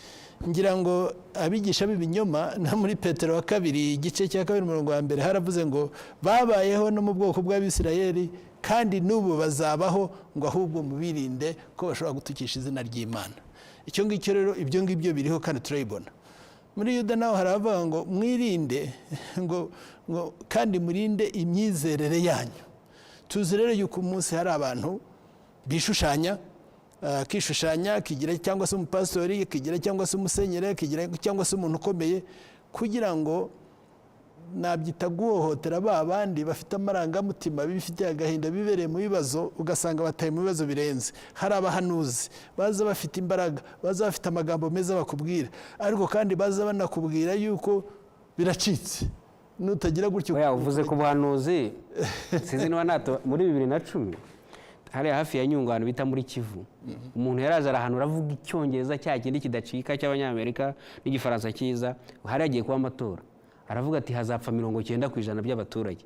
Ngira ngo abigisha b'ibinyoma, na muri Petero wa 2 igice cya 2 haravuze ngo babayeho no mu bwoko bw'Abisirayeli, kandi n'ubu bazabaho, ngo ahubwo mubirinde ko bashobora gutukisha izina ry'Imana. Icyo ngicyo rero, ibyo ngibyo biriho kandi turabibona. Muri Yuda naho haravuga ngo mwirinde, ngo kandi murinde imyizerere yanyu. Tuzi rero yuko umunsi hari abantu bishushanya, kishushanya, kigira cyangwa se umupastori, kigira cyangwa se umusenyere, kigira cyangwa se umuntu ukomeye, kugira ngo nabyita guhohotera ba bandi bafite amarangamutima, bifitiye agahinda, bibereye mu bibazo, ugasanga bataye mu bibazo birenze. Hari abahanuzi baza bafite imbaraga, baza bafite amagambo meza bakubwira, ariko kandi baza banakubwira yuko biracitse. Nutagira gutyo uvuze ku buhanuzi, sinzi niba nato muri 2010 hariya hafi ya Nyungwe ahantu bita muri Kivu, umuntu yaraza arahanura avuga icyongereza cya kindi kidacika cy'abanyamerika n'igifaransa cyiza, hari agiye kuba amatora aravuga ati hazapfa 90% by'abaturage.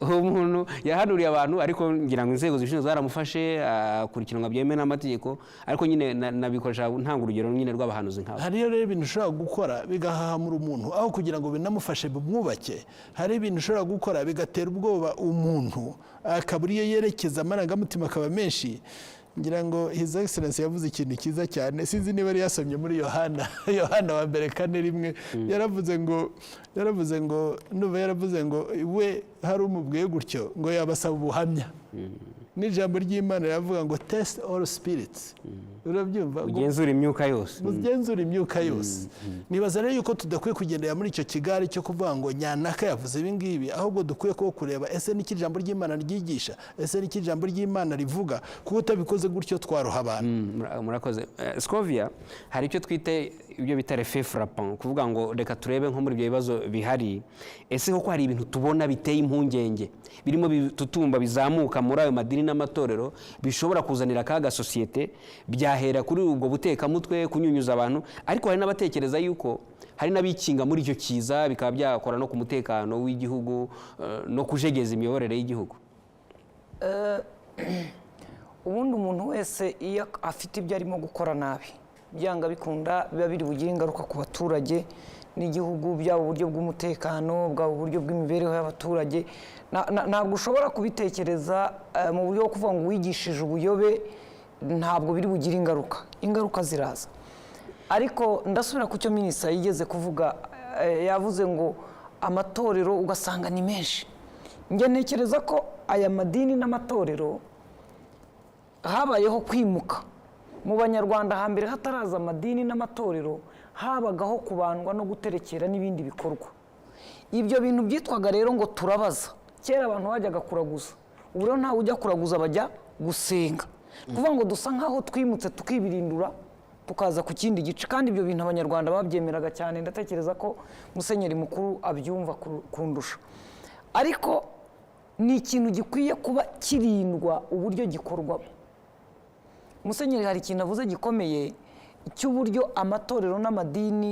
uwo muntu yahanuriye abantu, ariko ngira ngo inzego zibishinzwe zaramufashe akurikiranwa byemewe n'amategeko, ariko nyine nabikoresha ntanga urugero nyine rw'abahanuzi nk'abo. hariyo rero ibintu ushobora gukora bigahahamura umuntu aho kugira ngo binamufashe bumwubake. hari ibintu ushobora gukora bigatera ubwoba umuntu akabura iyo yerekeza, amarangamutima akaba menshi. ngira ngo His Excellency yavuze ikintu cyiza cyane, sinzi niba yari yasomye muri Yohana wa mbere 4:1, yaravuze ngo we hari umubwiye gutyo ngo yabasaba ubuhamya. n'ijambo ry'Imana yavuga ngo test all spirits. urabyumva, ugenzura imyuka yose, mugenzura imyuka yose. nibaza rero yuko tudakwiye kugendera muri icyo kigari cyo kuvuga ngo nyanaka yavuze ibi ngibi, ahubwo dukwiye ko kureba ese n'iki ijambo ry'Imana ryigisha, ese n'iki ijambo ry'Imana rivuga, kuko utabikoze gutyo twaroha abantu. murakoze. Scovia, hari icyo twite ibyo bita refait frappant, kuvuga ngo reka turebe nko muri ibyo bibazo bihari, ese koko hari ibintu tubona biteye impungenge birimo bitutumba bizamuka muri ayo madini n'amatorero bishobora kuzanira akaga sosiyete, byahera kuri ubwo butekamutwe, kunyunyuza abantu, ariko hari n'abatekereza yuko hari n'abikinga muri icyo kiza bikaba byakora no ku mutekano w'igihugu no kujegeza imiyoborere y'igihugu. ubundi umuntu wese iyo afite ibyo arimo gukora nabi, byanga bikunda biba biri bugire ingaruka ku baturage n'igihugu, byaba uburyo bw'umutekano, bwaba uburyo bw'imibereho y'abaturage. ntabwo ushobora kubitekereza mu buryo bwo kuvuga ngo wigishije ubuyobe ntabwo biri bugire ingaruka ziraza. ariko ndasubira ku cyo minisitiri yigeze kuvuga, yavuze ngo amatorero ugasanga ni menshi. njye ntekereza ko aya madini n'amatorero habayeho kwimuka mu banyarwanda. hambere hataraza amadini n'amatorero habagaho kubandwa no guterekera n'ibindi bikorwa. ibyo bintu byitwaga rero ngo turabaza. kera abantu bajyaga kuraguza, ubu rero ntawe ujya kuraguza, bajya gusenga. kuvuga ngo dusa nk'aho twimutse tukibirindura tukaza ku kindi gice, kandi ibyo bintu abanyarwanda babyemeraga cyane. ndatekereza ko musenyeri mukuru abyumva kundusha. ariko ni ikintu gikwiye kuba kirindwa uburyo gikorwamo. musenyeri hari ikintu avuze gikomeye cy'uburyo amatorero n'amadini,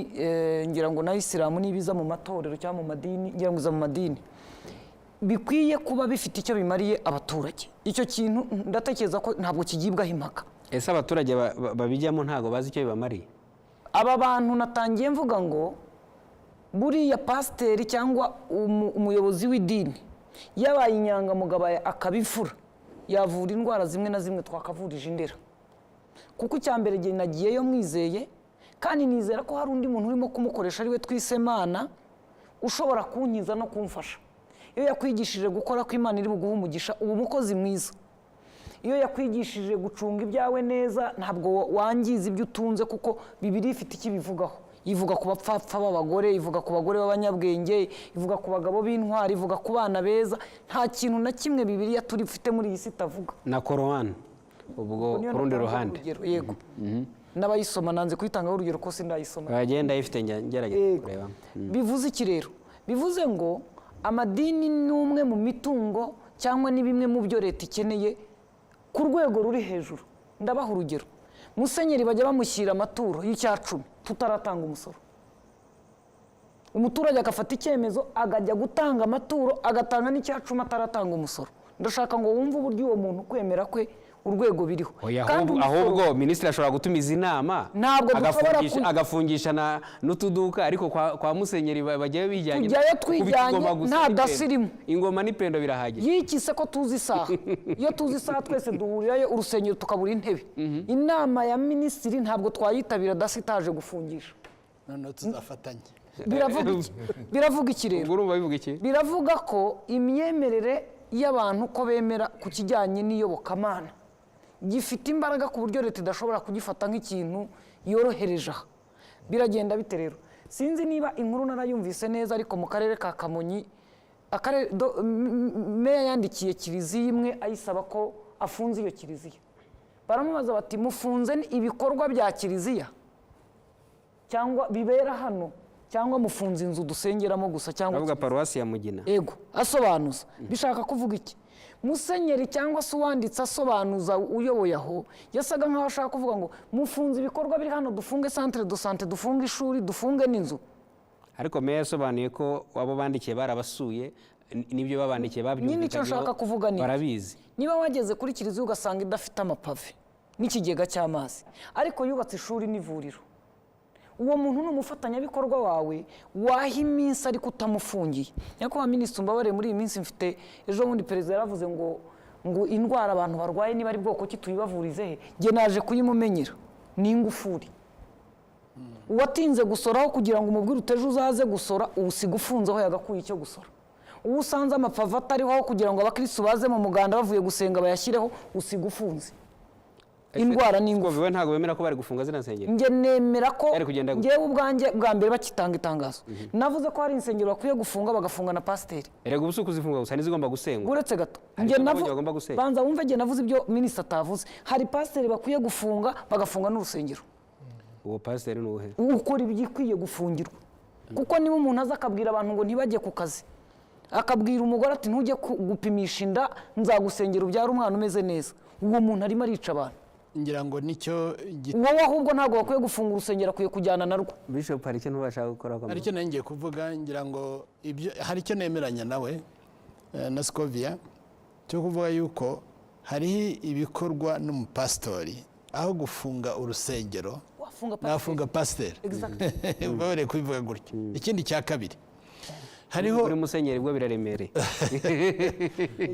ngira ngo n'Isilamu nibiza mu matorero cyangwa mu madini, ngira ngo iza mu madini, bikwiye kuba bifite icyo bimariye abaturage. icyo kintu ndatekereza ko ntabwo kigibwaho impaka. ese abaturage babijyamo ntabwo bazi icyo bibamariye? aba bantu natangiye mvuga ngo buriya pasiteri cyangwa umuyobozi w'idini yabaye inyangamugayo akabifura, yavura indwara zimwe na zimwe twakavurije Indera. kuko icya mbere gihe nagiyeyo mwizeye, kandi nizera ko hari undi muntu urimo kumukoresha ari we Twisemana ushobora kunkiza no kumfasha. iyo yakwigishije gukora ko Imana iri buguhe umugisha, uba umukozi mwiza. iyo yakwigishije gucunga ibyawe neza, ntabwo wangiza ibyo utunze, kuko Bibiliya ifite icyo ibivugaho. ivuga ku bapfapfa b'abagore, ivuga ku bagore b'abanyabwenge, ivuga ku bagabo b'intwari, ivuga ku bana beza. nta kintu na kimwe Bibiliya turifite muri iyi si itavuga. na Korowani ubwo ku rundi ruhande. yego. n'abayisoma nanze kuyitangaho urugero ko sindayisoma. bagenda ifite ngerageza kureba. bivuze iki rero? bivuze ngo amadini ni umwe mu mitungo cyangwa ni bimwe mu byo leta ikeneye ku rwego ruri hejuru. ndabaha urugero. musenyeri bajya bamushyira amaturo y'10 tutaratanga umusoro. umuturage agafata icyemezo akajya gutanga amaturo, agatanga n'10 ataratanga umusoro. ndashaka ngo wumve uburyo uwo muntu kwemera kwe urwego biriho. ahubwo minisitiri ashobora gutumiza inama agafungisha n'utuduka, ariko kwa musenyeri bagiye bijyanye, tujyayo twijyanye nta dasirimu. ingoma n'ipendo birahagije. yikise ko tuzi isaha. iyo tuzi isaha twese duhurirayo urusengero tukabura intebe. inama ya minisitiri ntabwo twayitabira dasitaje gufungisha. noneho tuzafatanye. biravuga iki rero? urumva bivuga iki? biravuga ko imyemerere y'abantu ko bemera ku kijyanye n'iyobokamana gifite imbaraga ku buryo leta idashobora kugifata nk'ikintu yorohereje aha. biragenda bite rero? sinzi niba inkuru narayumvise neza, ariko mu karere ka Kamonyi meya yandikiye kiliziya imwe ayisaba ko afunze iyo kiliziya. baramubaza bati mufunze ibikorwa bya kiliziya cyangwa bibera hano, cyangwa mufunze inzu dusengeramo gusa, cyangwa avuga paruwasi ya Mugina. Ego, asobanuza. bishaka kuvuga iki? musenyeri cyangwa se uwanditse asobanuza uyoboye aho yasaga nk'aho ashaka kuvuga ngo mufunze ibikorwa biri hano, dufunge centre de santé, dufunge ishuri, dufunge n'inzu. ariko meya yasobanuye ko abo bandikiye barabasuye n'ibyo babandikiye nyine icyo nshaka kuvuga ni barabizi. niba wageze kuri kiliziya ugasanga idafite amapave n'ikigega cy'amazi ariko yubatse ishuri n'ivuriro, uwo muntu ni umufatanyabikorwa wawe, waha iminsi ariko utamufungiye. nyakubahwa minisitiri umbabarire, muri iyi minsi mfite, ejo bundi perezida yaravuze ngo indwara abantu barwaye niba ari bwoko ki tuyibavurize he, njye naje kuyimumenyera, ni ingufuri. uwatinze gusoraho kugira ngo umubwire uteje uzaze gusora, usiga ufunze aho yagakuye icyo gusora. uwo usanze amapave atariho kugira ngo abakirisitu baze mu muganda bavuye gusenga bayashyireho, usiga ufunze. indwara ni ingufu. Wowe ntabwo bemera ko bari gufunga zina nsengero? Njye nemera ko ngewe ubwanjye bwa mbere bakitanga itangazo navuze ko hari insengero bakwiye gufunga, bagafunga na pasiteri. Erega ubu si ukuzifunga gusa n'izigomba gusengwa. Uretse gato banza wumve njye navuze ibyo minisitiri atavuze. Hari pasiteri bakwiye gufunga, bagafunga n'urusengero. Uwo pasiteri ni uwuhe? ukora ibigikwiye gufungirwa. kuko niba umuntu aza akabwira abantu ngo ntibajye ku kazi, akabwira umugore ati ntujye gupimisha inda, nzagusengera ubyara umwana umeze neza, uwo muntu arimo arica abantu. ngira ngo nicyo wowe ahubwo ntabwo bakwiye gufunga urusengero, akwiye kujyana narwo. Bishop hari icyo ntubashaka gukora? hari icyo ngiye kuvuga, ngira ngo ibyo hari icyo nemeranya nawe na Scovia cyo kuvuga yuko hariho ibikorwa n'umupasitori aho gufunga urusengero nafunga pasiteri. Bari kubivuga gutyo. Ikindi cya kabiri, hariho uri musenyeri bwo biraremereye.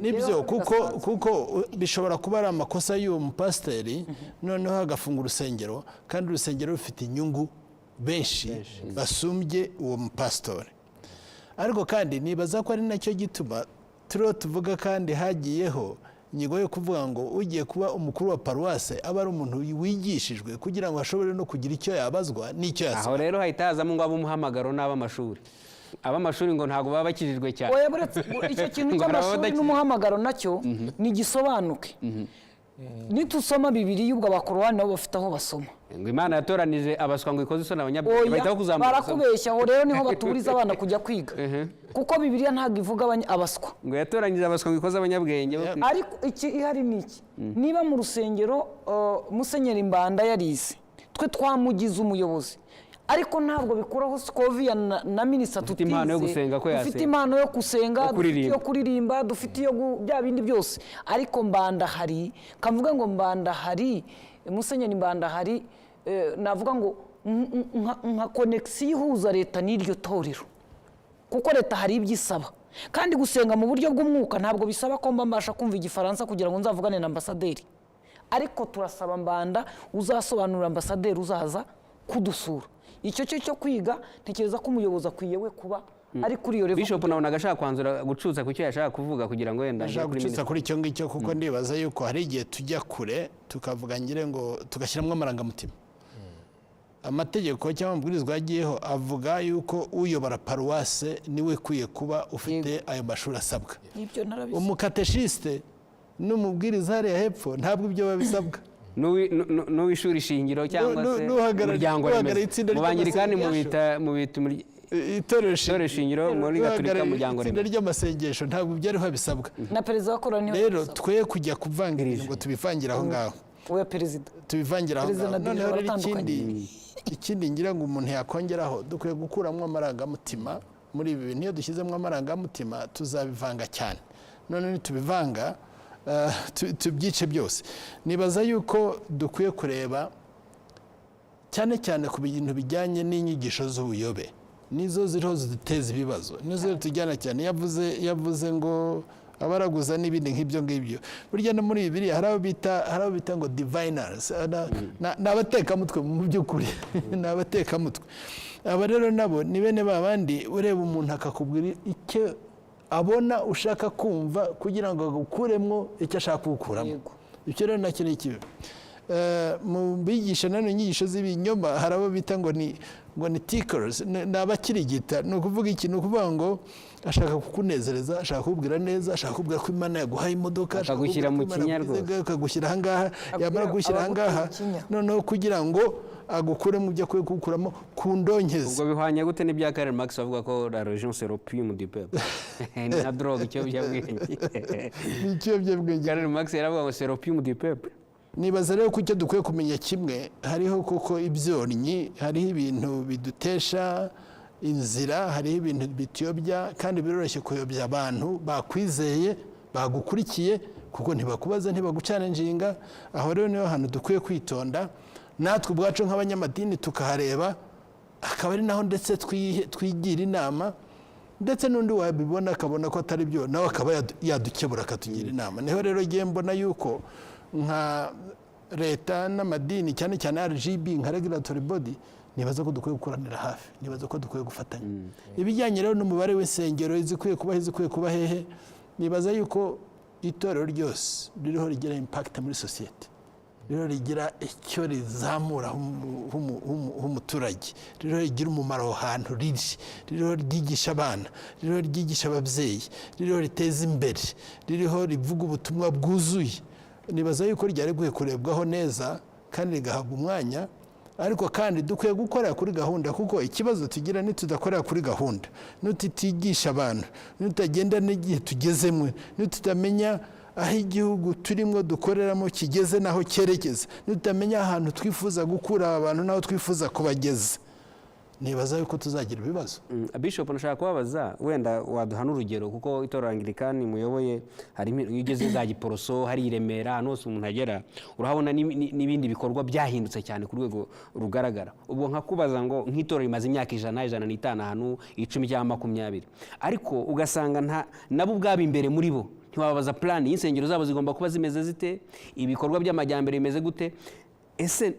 nibyo kuko bishobora kuba ari amakosa y'uwo mupasiteri, noneho agafunga urusengero kandi urusengero rufite inyungu benshi basumbye uwo mupasitori. ariko kandi nibaza ko ari nacyo gituma turiho tuvuga kandi hagiyeho inyigo yo kuvuga ngo ugiye kuba umukuru wa paruwase aba ari umuntu wigishijwe kugira ngo ashobore no kugira icyo yabazwa n'icyo yasaba. Aho rero hahita hazamo ngo ab'umuhamagaro n'ab'amashuri. Ab'amashuri ngo ntabwo baba bakijijwe cyane. Oya, buretse icyo kintu cy'amashuri n'umuhamagaro nacyo ni gisobanuke. Nitusoma Bibiliya ubwo abakorowani nabo bafite aho basoma. Ngo Imana yatoranije abaswa ngo ikoze isoni abanyabwenge bahita kuzamuka. Barakubeshya aho rero niho baturiza abana kujya kwiga. Kuko Bibiliya ntabwo ivuga abaswa. Ngo yatoranyije abaswa ngo ikoze abanyabwenge. Ariko iki ihari niki? Niba mu rusengero Musenyeri Mbanda yarize, twe twamugize umuyobozi. Ariko ntabwo bikuraho Scovia na minisitiri dufite impano yo gusenga ko yasenga, dufite impano yo gusenga, dufite yo kuririmba, dufite iyo bya bindi byose. Ariko Mbanda hari, kavuga ngo Mbanda hari, Musenyeri Mbanda hari, navuga ngo nka connection ihuza leta n'iryo torero, kuko leta hari ibyisaba. Kandi gusenga mu buryo bw'umwuka ntabwo bisaba ko mbasha kumva igifaransa kugira ngo nzavugane na ambasaderi. Ariko turasaba Mbanda uzasobanurira ambasaderi uzaza kudusura. Icyo cyo kwiga ntekereza ko umuyobozi akwiye we kuba ari kuri iyo level. Bishop nawe nagashaka kwanzura gucuza ku cyo yashaka kuvuga kugira ngo wenda gucuza kuri icyo ngicyo, kuko ndibaza yuko hari igihe tujya kure tukavuga ngire ngo tugashyiramo amarangamutima. Amategeko cyangwa amabwirizwa yagiyeho avuga yuko uyobora paruwase niwe kwiye kuba ufite ayo mashuri asabwa. Umukateshiste n'umubwiriza hariya hepfo ntabwo ibyo babisabwa. N'uw'ishuri shingiro cyangwa se umuryango remezo mu bangirikani mu bita itorero shingiro muri Gatolika umuryango remezo. Itsinda ry'amasengesho ntabwo byariho bisabwa na perezida wa koroni. Rero twe kujya kuvangira ngo tubivangira aho ngaho. Oya perezida tubivangira aho ngaho. Noneho rero ikindi ngira ngo umuntu yakongeraho, dukwiye gukuramo amarangamutima muri ibi bintu. Iyo dushyizemo amarangamutima tuzabivanga cyane. None nitubivanga tubyice byose. Nibaza yuko dukwiye kureba cyane cyane ku bintu bijyanye n'inyigisho z'ubuyobe, nizo ziriho ziduteza ibibazo, nizo tujyana cyane. Yavuze ngo abaraguza n'ibindi nk'ibyo ngibyo. Burya no muri Bibiliya hari abo bita ngo diviners, n'abatekamutwe mu by'ukuri. N'abatekamutwe aba rero nabo ni bene babandi ureba umuntu akakubwira icyo abona ushaka kumva kugira ngo agukuremo icyo ashaka gukuramo. Icyo rero nacyo ni ikibi. Mu bigisha nano inyigisho z'ibinyoma hari abo bita ngo ni ngo ni tickers, ni abakirigita. Ni ukuvuga iki? Ni ukuvuga ngo ashaka kukunezereza, ashaka kukubwira neza, ashaka kukubwira ko Imana yaguhaye imodoka, akagushyira mu kinya rwose, akagushyira ahangaha, yamara gushyira ahangaha noneho kugira ngo agukure mu byo akwiye kugukuramo ku ndongezi. ubwo bihwanye gute n'ibya Karl Marx bavuga ko la religion c'est l'opium du peuple? Ni na drogue, ikiyobyabwenge. Ni ikiyobyabwenge. Karl Marx yaravuga ngo c'est l'opium du peuple. Nibaza rero ko icyo dukwiye kumenya kimwe, hariho koko ibyonnyi, hariho ibintu bidutesha inzira, hariho ibintu bituyobya, kandi biroroshye kuyobya abantu bakwizeye, bagukurikiye, kuko ntibakubaza, ntibagucarenjinga. Aho rero niho hantu dukwiye kwitonda, natwe ubwacu nk'abanyamadini tukahareba, akaba ari naho ndetse twigira inama, ndetse n'undi wabibona akabona ko atari byo, nawe akaba yadukebura akatugira inama. Niho rero ngiye mbona yuko nka leta n'amadini, cyane cyane RGB nka regulatory body, nibaza ko dukwiye gukoranira hafi, nibaza ko dukwiye gufatanya. Ibijyanye rero n'umubare w'insengero izikwiye kuba hehe, nibaza yuko itorero ryose ririho rigira impact muri society, ririho rigira icyo rizamura h'umuturage, ririho rigira umumaro aho hantu riri, ririho ryigisha abana, ririho ryigisha ababyeyi, ririho riteza imbere, ririho rivuga ubutumwa bwuzuye. Nibaza yuko ryari rikwiye kurebwaho neza kandi rigahabwa umwanya, ariko kandi dukwiye gukorera kuri gahunda, kuko ikibazo tugira nitudakorera kuri gahunda, nutitigisha abantu, nutagenda n'igihe tugezemo, nututamenya aho igihugu turimo dukoreramo kigeze naho cyerekeza, nutamenya ahantu twifuza gukura abantu naho twifuza kubageza, nibaza yuko tuzagira ibibazo. Bishop, nashaka kubabaza, wenda waduha n'urugero, kuko itorero Anglikani muyoboye hari igeze za Giporoso, hari Iremera, ahantu hose umuntu agera urahabona n'ibindi bikorwa byahindutse cyane ku rwego rugaragara. Ubwo nkakubaza ngo nk'itorero rimaze imyaka 105 ahantu 10 cyangwa 20, ariko ugasanga nabo ubwabo imbere muri bo ntiwababaza plan y'insengero zabo zigomba kuba zimeze zite, ibikorwa by'amajyambere bimeze gute. Ese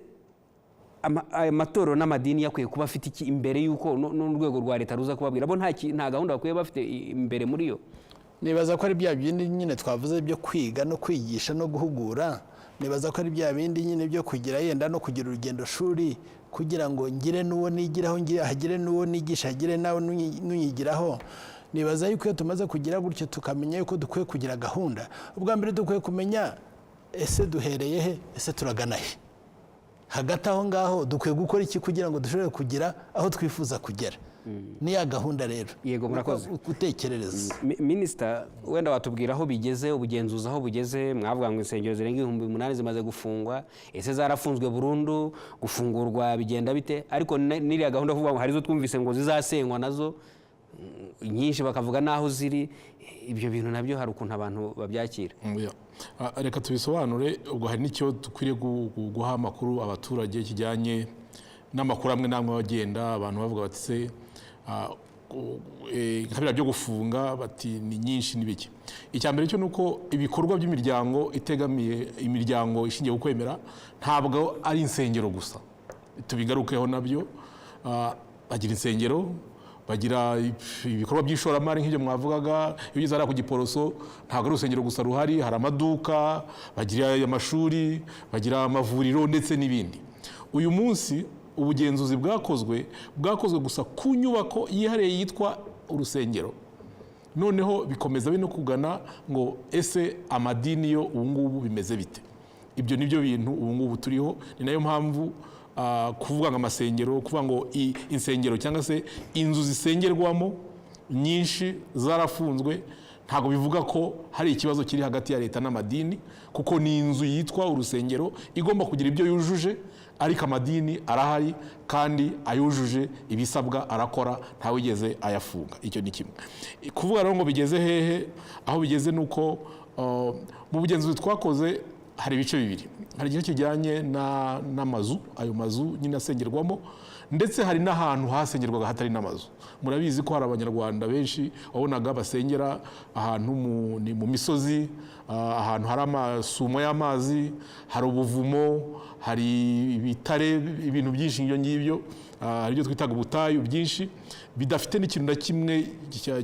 amatorero n'amadini yakwiye kuba afite iki imbere yuko n'urwego rwa leta ruza kubabwira? Bo nta gahunda bakwiye bafite imbere muri yo. Nibaza ko ari bya bindi nyine twavuze byo kwiga no kwigisha no guhugura. Nibaza ko ari bya bindi nyine byo kugira yenda no kugira urugendo shuri, kugira ngo ngire n'uwo nigiraho, hagire n'uwo nigisha, hagire nawe n'unyigiraho. Nibaza yuko iyo tumaze kugira gutyo tukamenya yuko dukwiye kugira gahunda, ubwa mbere dukwiye kumenya ese duhereye he, ese turagana he. Hagati aho ngaho dukwiye gukora iki kugira ngo dushobore kugira aho twifuza kugera. Ni ya gahunda rero. Yego, murakoze. Gutekerereza. Minister, wenda watubwira aho bigeze, ubugenzuzi aho bugeze. Mwavuga ngo insengero zirenga 8,000 zimaze gufungwa, ese zarafunzwe burundu, gufungurwa bigenda bite? Ariko n'iriya gahunda kuvuga ngo harizo twumvise ngo zizasenywa nazo nyinshi bakavuga naho ziri, ibyo bintu nabyo hari ukuntu abantu babyakira. Reka tubisobanure. Ubwo hari n'icyo dukwiriye guha amakuru abaturage kijyanye n'amakuru amwe namwe bagenda abantu bavuga bati se nkabira byo gufunga bati ni nyinshi n'ibiki. Icya mbere cyo nuko ibikorwa by'imiryango itegamiye imiryango ishingiye ku kwemera ntabwo ari insengero gusa. Tubigarukeho nabyo, bagira insengero, bagira ibikorwa by'ishoramari nk'ibyo mwavugaga. Iyo ugeze hariya ku Giporoso ntabwo ari urusengero gusa ruhari, hari amaduka, bagira amashuri, bagira amavuriro ndetse n'ibindi. Uyu munsi ubugenzuzi bwakozwe gusa ku nyubako yihariye yitwa urusengero. Noneho bikomeza bino kugana ngo ese amadini yo ubu ngubu bimeze bite. Ibyo nibyo bintu ubu ngubu turiho. Ni nayo mpamvu kuvuga ngo amasengero, kuvuga ngo insengero cyangwa se inzu zisengerwamo nyinshi zarafunzwe, ntabwo bivuga ko hari ikibazo kiri hagati ya leta n'amadini, kuko ni inzu yitwa urusengero igomba kugira ibyo yujuje, ariko amadini arahari kandi ayujuje ibisabwa arakora, ntawigeze ayafunga. Icyo ni kimwe. Kuvuga rero ngo bigeze hehe, aho bigeze nuko mu bugenzuzi twakoze hari ibice bibiri. Hari igice kijyanye n'amazu, ayo mazu nyine asengerwamo, ndetse hari n'ahantu hasengerwaga hatari n'amazu. Murabizi ko hari abanyarwanda benshi wabonaga basengera ahantu mu misozi, ahantu hari amasumo y'amazi, hari ubuvumo, hari ibitare, ibintu byinshi nk'ibyo ngibyo, hari ibyo twitaga ubutayu byinshi bidafite n'ikintu na kimwe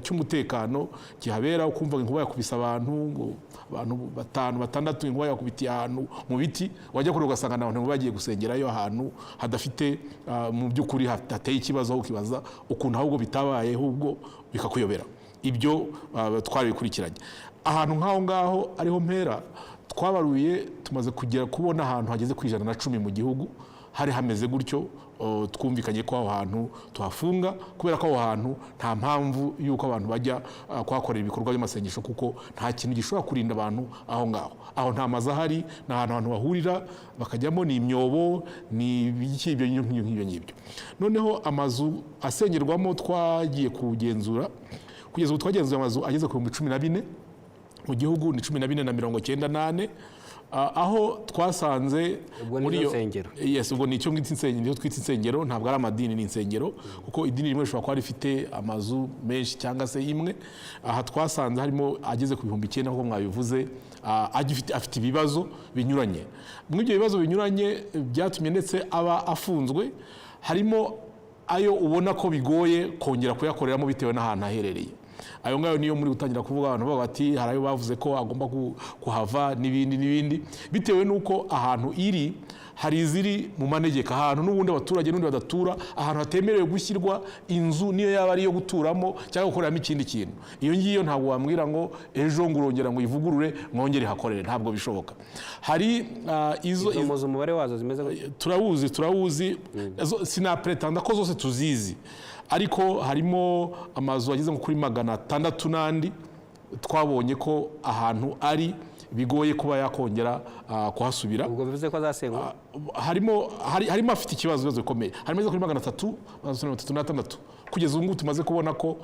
cy'umutekano kihabera. Ukumva inkuba yakubise abantu 5-6, inkuba yakubitiye ahantu mu biti, wajya kure ugasanga abantu bagiye gusengerayo ahantu hadafite mu by'ukuri hateye ikibazo ukibaza ukuntu ahubwo bitabaye ahubwo bikakuyobera. Ibyo twarabikurikiranye. Ahantu nk'aho ngaho ariho mpera twabaruye tumaze kugera kubona ahantu hageze ku 110 mu gihugu hari hameze gutyo. Twumvikanye ko aho hantu tuhafunga kubera ko aho hantu nta mpamvu y'uko abantu bajya kuhakorera ibikorwa by'amasengesho kuko nta kintu gishobora kurinda abantu aho ngaho. Aho nta mazu ahari, ni ahantu abantu bahurira bakajyamo, ni imyobo, ni ibyo ngibyo. Noneho amazu asengerwamo twagiye kugenzura, kugeza ubu twagenzuye amazu ageze ku 14,000 mu gihugu, ni 14,98. Aho twasanze muri iyo nsengero, yes, ubwo nicyo twita insengero, ntabwo ari amadini, ni insengero kuko idini rimwe rishobora kuba rifite amazu menshi cyangwa se imwe. Aha twasanze harimo ageze ku 9,000 nk'uko mwabivuze, afite ibibazo binyuranye. Muri ibyo bibazo binyuranye byatumye ndetse aba afunzwe, harimo ayo ubona ko bigoye kongera kuyakoreramo bitewe n'ahantu aherereye. Ayo ngayo niyo muri gutangira kuvuga abantu bavuga bati hari ayo bavuze ko agomba kuhava n'ibindi bitewe n'uko ahantu iri hari iziri mu manegeka, ahantu n'ubundi abaturage n'ubundi badatura, ahantu hatemerewe gushyirwa inzu niyo yaba ari iyo guturamo cyangwa gukoreramo ikindi kintu. Iyo ngiyo ntabwo wambwira ngo ejo ngo urongera ngo ivugurure mwongere hakorere, ntabwo bishoboka. Hari izo umubare wazo zimeze turawuzi sinapretanda ko zose tuzizi, ariko harimo amazu ageze kuri 600 n'andi twabonye ko ahantu ari bigoye kuba yakongera kuhasubira. Ubwo bivuze ko azasengwa. Harimo afite ikibazo bikomeye, harimo kuri 336 kugeza ubu ngubu tumaze kubona ko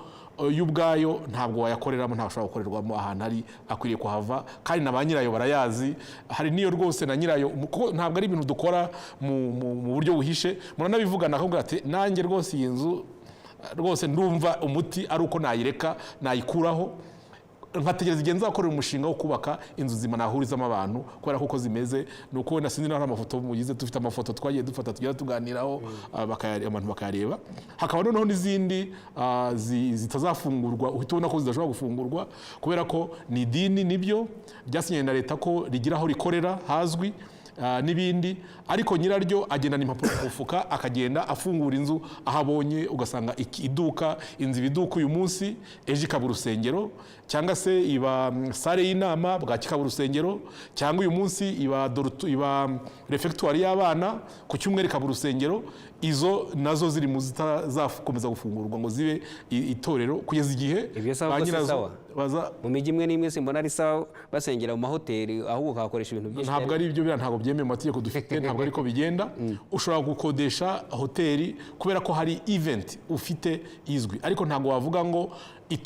y'ubwayo ntabwo wayakoreramo, ntashobora gukorerwamo, ahantu ari akwiriye kuhava, kandi na ba nyirayo barayazi. Hari niyo rwose na nyirayo, ntabwo ari ibintu dukora mu buryo buhishe, muranabivugana akubwira ati nanjye rwose iyi nzu rwose ndumva umuti ari uko nayireka nayikuraho nkategereza igihe nzakorera umushinga wo kubaka inzu nzima nahurizamo abantu, kubera ko zimeze nuko wenda sinzi naho amafoto mugize, dufite amafoto twagiye dufata tugera tuganiraho abantu bakayareba. Hakaba noneho n'izindi zitazafungurwa, uhita ubona ko zidashobora gufungurwa kubera ko ni idini, nibyo byasinyanye na leta ko rigira aho rikorera hazwi n'ibindi, ariko nyiraryo agendana impapuro ku mufuka akagenda afungura inzu aho abonye, ugasanga iduka inzu ibiduka uyu munsi ejo ikaba urusengero, cyangwa se iba sale y'inama bwa kikaba urusengero, cyangwa uyu munsi iba refectoire y'abana, ku cyumweru ikaba urusengero. Izo nazo ziri mu zitazakomeza gufungurwa ngo zibe itorero kugeza igihe ba nyirazo baza. Mu mijyi imwe n'imwe simbona ari sawa basengera mu mahoteli, ahubwo ukahakoresha ibintu byinshi. Ntabwo ari ibyo, ntabwo byemewe mu mategeko dufite, ntabwo ariko bigenda. Ushobora gukodesha hoteli kubera ko hari event ufite izwi, ariko ntabwo wavuga ngo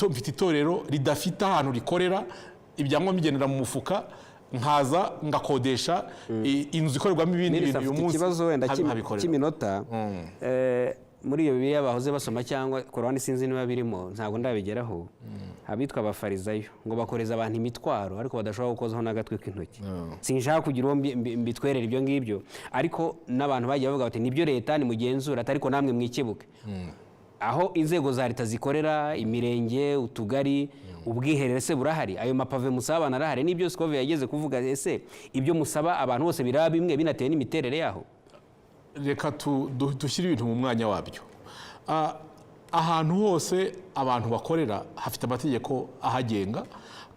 mfite itorero ridafite ahantu rikorera, ibyangombwa bigendera mu mufuka, nkaza ngakodesha inzu ikorerwamo ibindi bintu uyu munsi. Ikibazo wenda cy'iminota muri iyo Bibiliya bahoze basoma cyangwa Korani sinzi niba birimo, ntabwo ndabigeraho. Abitwa abafarizayo ngo bakoreza abantu imitwaro ariko badashobora gukozaho n'agatwe k'intoki. Sinshaka kugira uwo mbitwerera ibyo ngibyo, ariko n'abantu bagiye bavuga bati nibyo leta nimugenzura, ariko namwe mwikebuke. Aho inzego za leta zikorera, imirenge, utugari, ubwiherere se burahari, ayo mapave musaba abantu arahari, n'ibyo Scove yageze kuvuga. Ese ibyo musaba abantu bose biraba bimwe binatewe n'imiterere yaho? Reka dushyire ibintu mu mwanya wabyo. Ahantu hose abantu bakorera hafite amategeko ahagenga,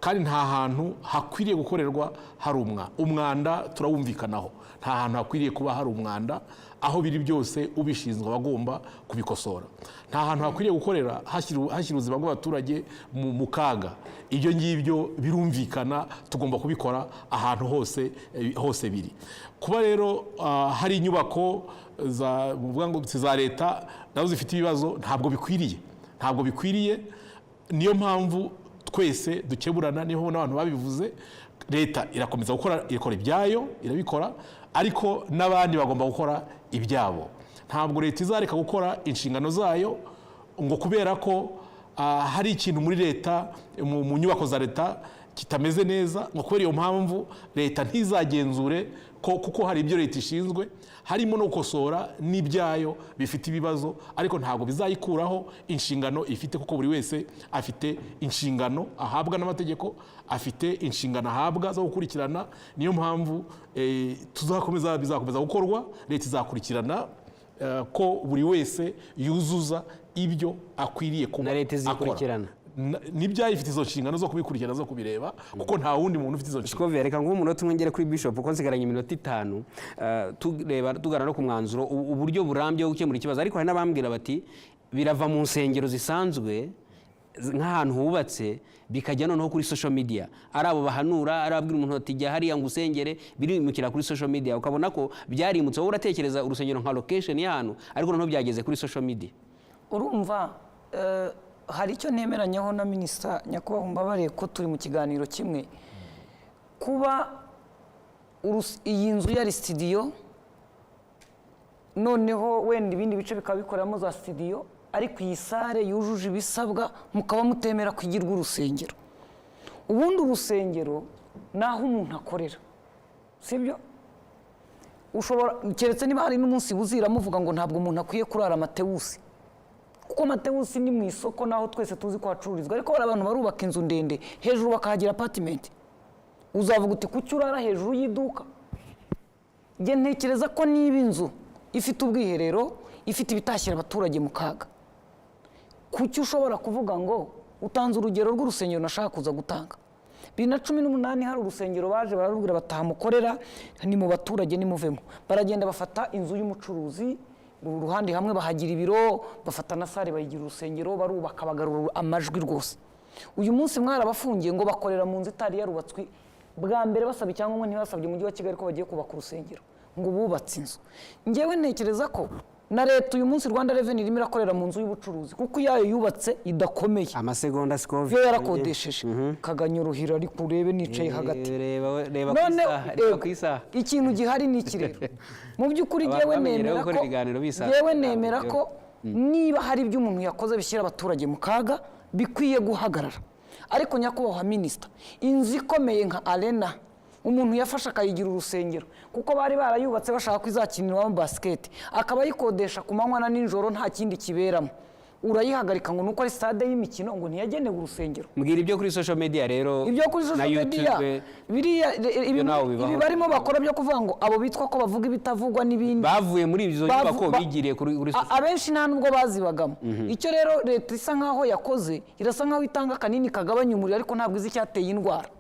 kandi nta hantu hakwiriye gukorerwa hari umwanda turawumvikanaho. Nta hantu hakwiriye kuba hari umwanda, aho biri byose ubishinzwe abagomba kubikosora. Nta hantu hakwiriye gukorera hashyira ubuzima bw'abaturage mu kaga. Ibyo ngibyo birumvikana, tugomba kubikora ahantu hose biri. Kuba rero hari inyubako za leta nazo zifite ibibazo, ntabwo bikwiriye. Niyo mpamvu twese dukeburana, niho n'abantu babivuze. Leta irakomeza ikora ibyayo, irabikora, ariko n'abandi bagomba gukora ibyabo. Ntabwo leta izareka gukora inshingano zayo ngo kubera ko hari ikintu muri leta, mu nyubako za leta kitameze neza, ngo kubera iyo mpamvu leta ntizagenzure kuko hari ibyo leta ishinzwe, harimo no gukosora n'ibyayo bifite ibibazo, ariko ntabwo bizayikuraho inshingano ifite, kuko buri wese afite inshingano ahabwa n'amategeko, afite inshingano ahabwa zo gukurikirana. Niyo mpamvu bizakomeza gukorwa, leta izakurikirana ko buri wese yuzuza ibyo akwiriye kuba na leta izikurikirana n'ibyayifite izo nshingano zo kubikurikirana zo kubireba kuko nta wundi muntu ufite izo nshingano. Scovia, reka nguhe umunota umwe ngere kuri Bishop kuko nsigaranye iminota 5 tugana no ku mwanzuro uburyo burambye bwo gukemura ikibazo, ariko hari n'abambwira bati birava mu nsengero zisanzwe nk'ahantu hubatse bikajya noneho kuri social media, ari abo bahanura, ari ababwira umuntu ati jya hariya ngo usengere, birimukira kuri social media, ukabona ko byarimutse. Wowe uratekereza urusengero nka location y'ahantu, ariko noneho byageze kuri social media. Urumva hari icyo nemeranyeho na Minisita Nyakubahwa Mbabare ko turi mu kiganiro kimwe, kuba iyi nzu yari studio noneho wenda ibindi bice bikaba bikoreramo za studio, ariko iyi sare yujuje ibisabwa mukaba mutemera kwigirwa urusengero. Ubundi urusengero naho umuntu akorera, sibyo? Ushobora keretse niba hari n'umunsi buzira muvuga ngo ntabwo umuntu akwiye kurara Matewusi, kuko Matewusi ni mu isoko naho twese tuzi ko hacururizwa, ariko hari abantu barubaka inzu ndende hejuru bakahagira apartment. Uzavuga uti kuki urara hejuru y'iduka? Nge ntekereza ko niba inzu ifite ubwiherero, ifite ibitashyira abaturage mu kaga, kuki ushobora kuvuga ngo utanze urugero rw'urusengero nashaka kuza gutanga 2018 hari urusengero baje bararubwira batamukorera ni mu baturage ni muvemo, baragenda bafata inzu y'umucuruzi uruhande hamwe bahagira ibiro, bafata na sare bayigira urusengero, barubaka bagarura amajwi rwose. Uyu munsi mwarabafungiye ngo bakorera mu nzu itari yarubatswe bwa mbere, basaba icyangombwa ntibasabye umujyi wa Kigali ko bagiye kubaka urusengero, ngo bubatse inzu. Ngewe ntekereza ko na leta uyu munsi Rwanda Revenue irimo irakorera mu nzu y'ubucuruzi kuko yayo yubatse idakomeye, amasegonda Scovia yo yarakodesheje kaganyuruhira ari kurebe nicaye hagati. None ikintu gihari ni ikirero mu by'ukuri ngewe nemera ko niba hari ibyo umuntu yakoze bishyira abaturage mu kaga bikwiye guhagarara. Ariko nyakubahwa Minisita, inzu ikomeye nka Arena umuntu yafasha akayigira urusengero kuko bari barayubatse bashaka kwizakinirwamo basket, akaba yikodesha ku manywa na nijoro nta kindi kiberamo, urayihagarika ngo nuko ari stade y'imikino ngo ntiyagenewe urusengero. Mbwira ibyo kuri social media rero, ibyo kuri social media biriya ibi barimo bakora byo kuvuga ngo abo bitwa ko bavuga ibitavugwa n'ibindi bavuye muri ibyo nyubako bigiriye kuri abenshi nta nubwo bazibagamo. Icyo rero leta isa nkaho yakoze, irasa nkaho itanga kanini kagabanya umuriro, ariko ntabwo izi cyateye indwara,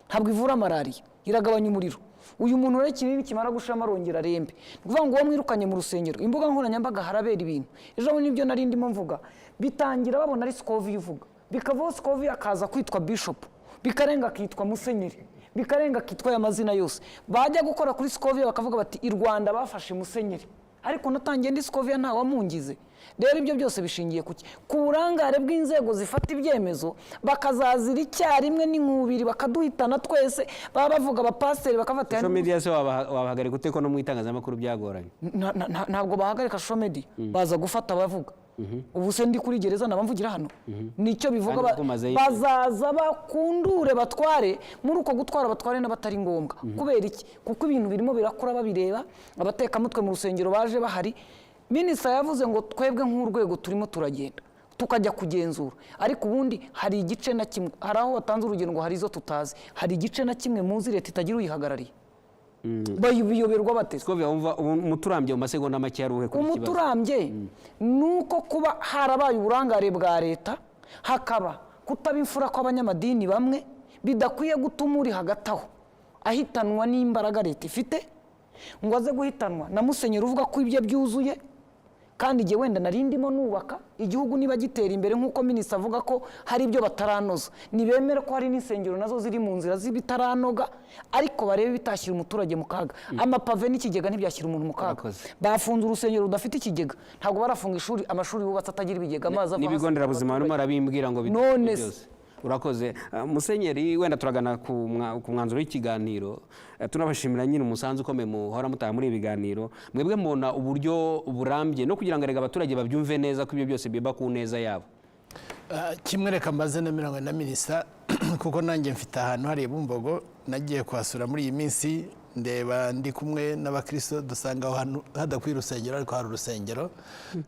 ntabwo ivura malaria, iragabanya umuriro. Uyu muntu rero kinini kimara gushama arongera arembe, kuvuga ngo mwirukanye mu rusengero, imbuga nkoranyambaga harabera ibintu. Ejo nibyo nari ndimo mvuga, bitangira babona ari Scovia ivuga, bikavaho Scovia akaza kwitwa Bishop, bikarenga akitwa Musenyeri, bikarenga akitwa amazina yose. Bajya gukora kuri Scovia bakavuga bati i Rwanda bafashe Musenyeri, ariko natangiye ndi Scovia nta wamungize. Rero ibyo byose bishingiye kuki? Ku burangare bw'inzego zifata ibyemezo, bakazazira icyarimwe n'inkubiri bakaduhitana twese. Baba bavuga abapasiteri bakafata social media se wabahagarika ute ko no mu itangazamakuru byagoranye? Ntabwo bahagarika social media, baza gufata abavuga. Ubu se ndi kuri gereza nabamvugira hano, nicyo bivuga bazaza bakundure batware muri uko gutwara batware n'abatari ngombwa. Kubera iki? Kuko ibintu birimo birakura babireba, abateka mutwe mu rusengero baje bahari. Minisita yavuze ngo twebwe nk'urwego turimo turagenda tukajya kugenzura, ariko ubundi hari igice na kimwe, hari aho watanze urugero ngo hari izo tutazi, hari igice na kimwe muzi leta itagira uyihagarariye. Bayoberwa bateze. Scovia, umva umuturambye mu masegonda make yaruhe kuri kibazo? Umuturambye nuko kuba harabaye uburangare bwa leta, hakaba kutaba imfura kw'abanyamadini bamwe, bidakwiye gutuma uri hagati aho ahitanwa n'imbaraga leta ifite, ngo aze guhitanwa na Musenyeri uvuga ko ibyo byuzuye. Kandi igihe wenda narindimo nubaka igihugu niba gitera imbere nk'uko Minisita avuga ko hari ibyo bataranoza, nibemere ko hari n'insengero nazo ziri mu nzira z'ibitaranoga, ariko barebe bitashyira umuturage mu kaga. Amapave n'ikigega ntibyashyira umuntu mu kaga. Bafunze urusengero rudafite ikigega, ntabwo barafunga amashuri bubatse atagira ibigega, amazi ava hasi. N'ibigo nderabuzima barimo barabimbwira ngo none byose. Urakoze Musenyeri, wenda turagana ku mwanzuro w'ikiganiro. Tunabashimira nyine umusanzu ukomeye muhora mutaha muri ibiganiro. Mwebwe mbona uburyo burambye no kugira ngo rega abaturage babyumve neza ko ibyo byose biba ku neza yabo. Kimwe reka mbaze nemeranywe na Minisita kuko nanjye mfite ahantu hari Bumbogo nagiye kwasura muri iyi minsi, ndeba ndi kumwe n'abakristo, dusanga aho hantu hadakwiye urusengero ariko hari urusengero,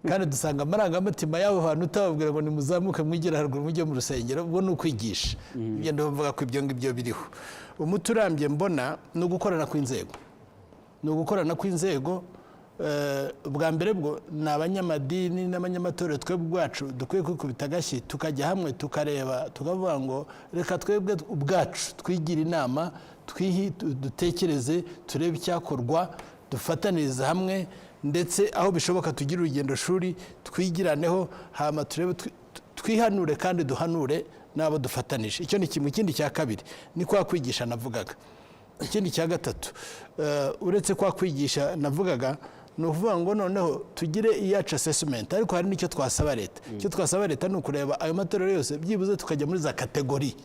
kandi dusanga amarangamutima y'aho hantu utababwira ngo nimuzamuke mwigire haruguru mujye mu rusengero, ubwo ni ukwigisha. Ibyo ndavuga ko ibyo ngibyo biriho. Umuturambye mbona no gukorana kw'inzego, bwa mbere bwo ni abanyamadini n'abanyamatorero twebwe ubwacu dukwiye kwikubita agashyi tukajya hamwe tukareba tukavuga ngo reka twebwe ubwacu twigire inama dutekereze turebe icyakorwa dufataniriza hamwe ndetse aho bishoboka tugire urugendo shuri twigiraneho hama turebe twihanure kandi duhanure n'abo dufatanije. Icyo ni kimwe. Ikindi cya kabiri ni kwa kwigisha navugaga. Ikindi cya gatatu uretse kwa kwigisha navugaga ni ukuvuga ngo noneho tugire iyacu assessment, ariko hari n'icyo twasaba leta. Icyo twasaba leta ni ukureba ayo matorero yose byibuze tukajya muri za kategori,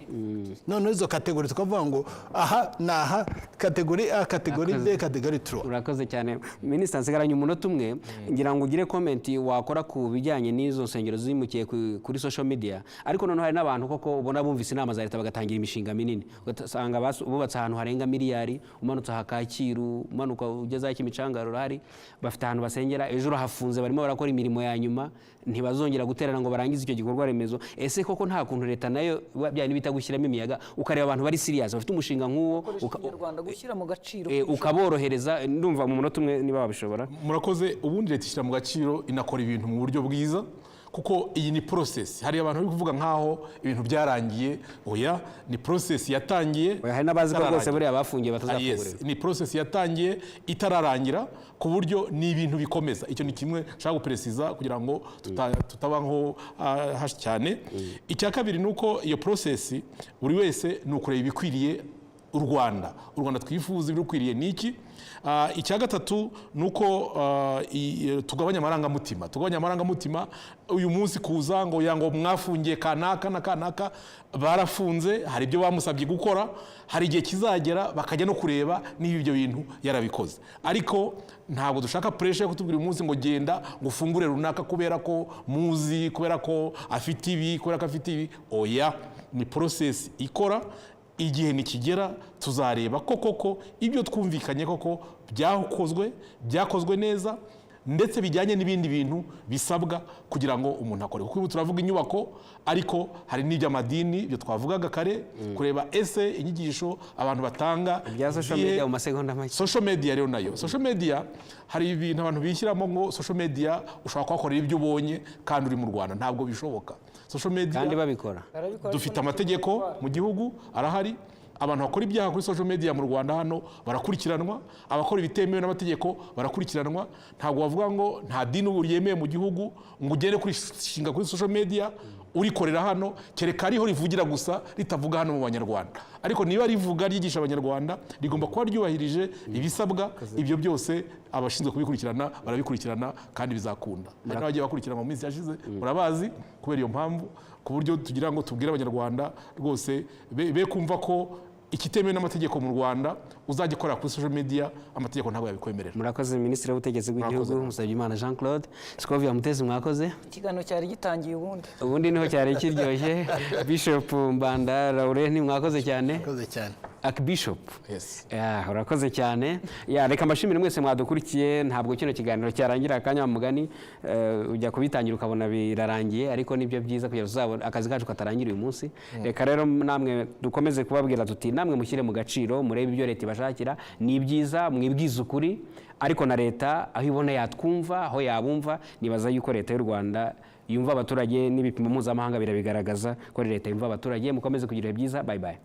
noneho izo kategori tukavuga ngo aha ni aha kategori A, kategori B, kategori 3. Urakoze cyane Minisitiri, nsigaranye umunota umwe, ngira ngo ugire comment wakora ku bijyanye n'izo nsengero zimukiye kuri social media, ariko noneho hari n'abantu koko ubona bumvise inama za leta bagatangira imishinga minini, ugasanga bubatse ahantu harenga miliyari, umanutse aha Kacyiru, umanuka ugeze Kimicanga hari bafite ahantu basengera, ejo hafunze barimo barakora imirimo ya nyuma, ntibazongera guterana ngo barangize icyo gikorwa remezo. Ese koko nta kuntu leta nayo byari bita gushyiramo imiyaga, ukareba abantu bari serious bafite umushinga nk'uwo gushyira mu gaciro ukaborohereza? Ndumva mu munota umwe niba babishobora. Murakoze. Ubundi leta ishyira mu gaciro, inakora ibintu mu buryo bwiza, kuko iyi ni process. Hari abantu bari kuvuga nkaho ibintu byarangiye. Oya, ni process yatangiye. Hari n'abazi ko rwose buriya bafungiye batazafungurira. Ni process yatangiye itararangira, ku buryo ni ibintu bikomeza. Icyo ni kimwe nshaka guperesiza kugira ngo tutaba nko hashi cyane. Icya kabiri ni uko iyo process buri wese ni ukureba ibikwiriye u Rwanda twifuza ibikwiriye niki. Icya gatatu ni uko tugabanya amarangamutima. Uyu munsi kuza ngo yango mwafungiye kanaka na kanaka, barafunze, hari ibyo bamusabye gukora, hari igihe kizagera bakajya no kureba niba ibyo bintu yarabikoze. Ariko ntabwo dushaka pressure yo kutubwira umunsi ngo genda ngo ufungure runaka kubera ko muzi, kubera ko afite ibi, kubera ko afite ibi. Oya, ni process ikora. Igihe nikigera tuzareba koko ibyo twumvikanye koko byakozwe neza, ndetse bijyanye n'ibindi bintu bisabwa kugira ngo umuntu akore. Kuko ubu turavuga inyubako, ariko hari n'iby'amadini byo twavugaga kare, kureba ese inyigisho abantu batanga bya social media mu masegonda make. Social media rero nayo, social media hari ibintu abantu bishyiramo ngo social media ushobora kuhakorera ibyo ubonye kandi uri mu Rwanda. Ntabwo bishoboka. Social media kandi babikora, dufite amategeko mu gihugu arahari. Abantu bakora ibyaha kuri social media mu Rwanda hano barakurikiranwa, abakora ibitemewe n'amategeko barakurikiranwa. Ntabwo bavuga ngo nta dini ubu ryemeye mu gihugu ngo ugere kurishinga kuri social media urikorera hano, kereka ariho rivugira gusa ritavuga hano mu Banyarwanda. Ariko niba rivuga ryigisha Abanyarwanda, rigomba kuba ryubahirije ibisabwa. Ibyo byose abashinzwe kubikurikirana barabikurikirana kandi bizakunda. Hari n'abagiye bakurikirana mu minsi yashize, murabazi, kubera iyo mpamvu, ku buryo tugira ngo tubwire Abanyarwanda rwose be kumva ko ikitemewe n'amategeko mu Rwanda uzagikora kuri social media, amategeko ntabwo yabikwemerera. Murakoze Minisitiri w'Ubutegetsi bw'Igihugu Musabyimana Jean Claude. Scovia Mutezi, mwakoze. Ikiganiro cyari gitangiye ubundi niho cyari kiryoshye. Bishop Mbanda Laurent, mwakoze cyane. Mwakoze cyane. Archbishop. Yes. Urakoze cyane. Reka mbashimire mwese mwadukurikiye. Ntabwo kino kiganiro cyarangira akanya mugani ujya kubitangira ukabona birarangiye, ariko nibyo byiza kugira uzabona akazi kacu katarangira uyu munsi. Reka rero namwe dukomeze kubabwira tuti namwe mushyire mu gaciro, murebe ibyo leta ibashakira, ni byiza, mwibwiza ukuri, ariko na leta aho ibona yatwumva, aho yabumva. Nibaza yuko leta y'u Rwanda yumva abaturage, n'ibipimo mpuzamahanga birabigaragaza ko leta yumva abaturage. Mukomeze kugira byiza. Bye bye.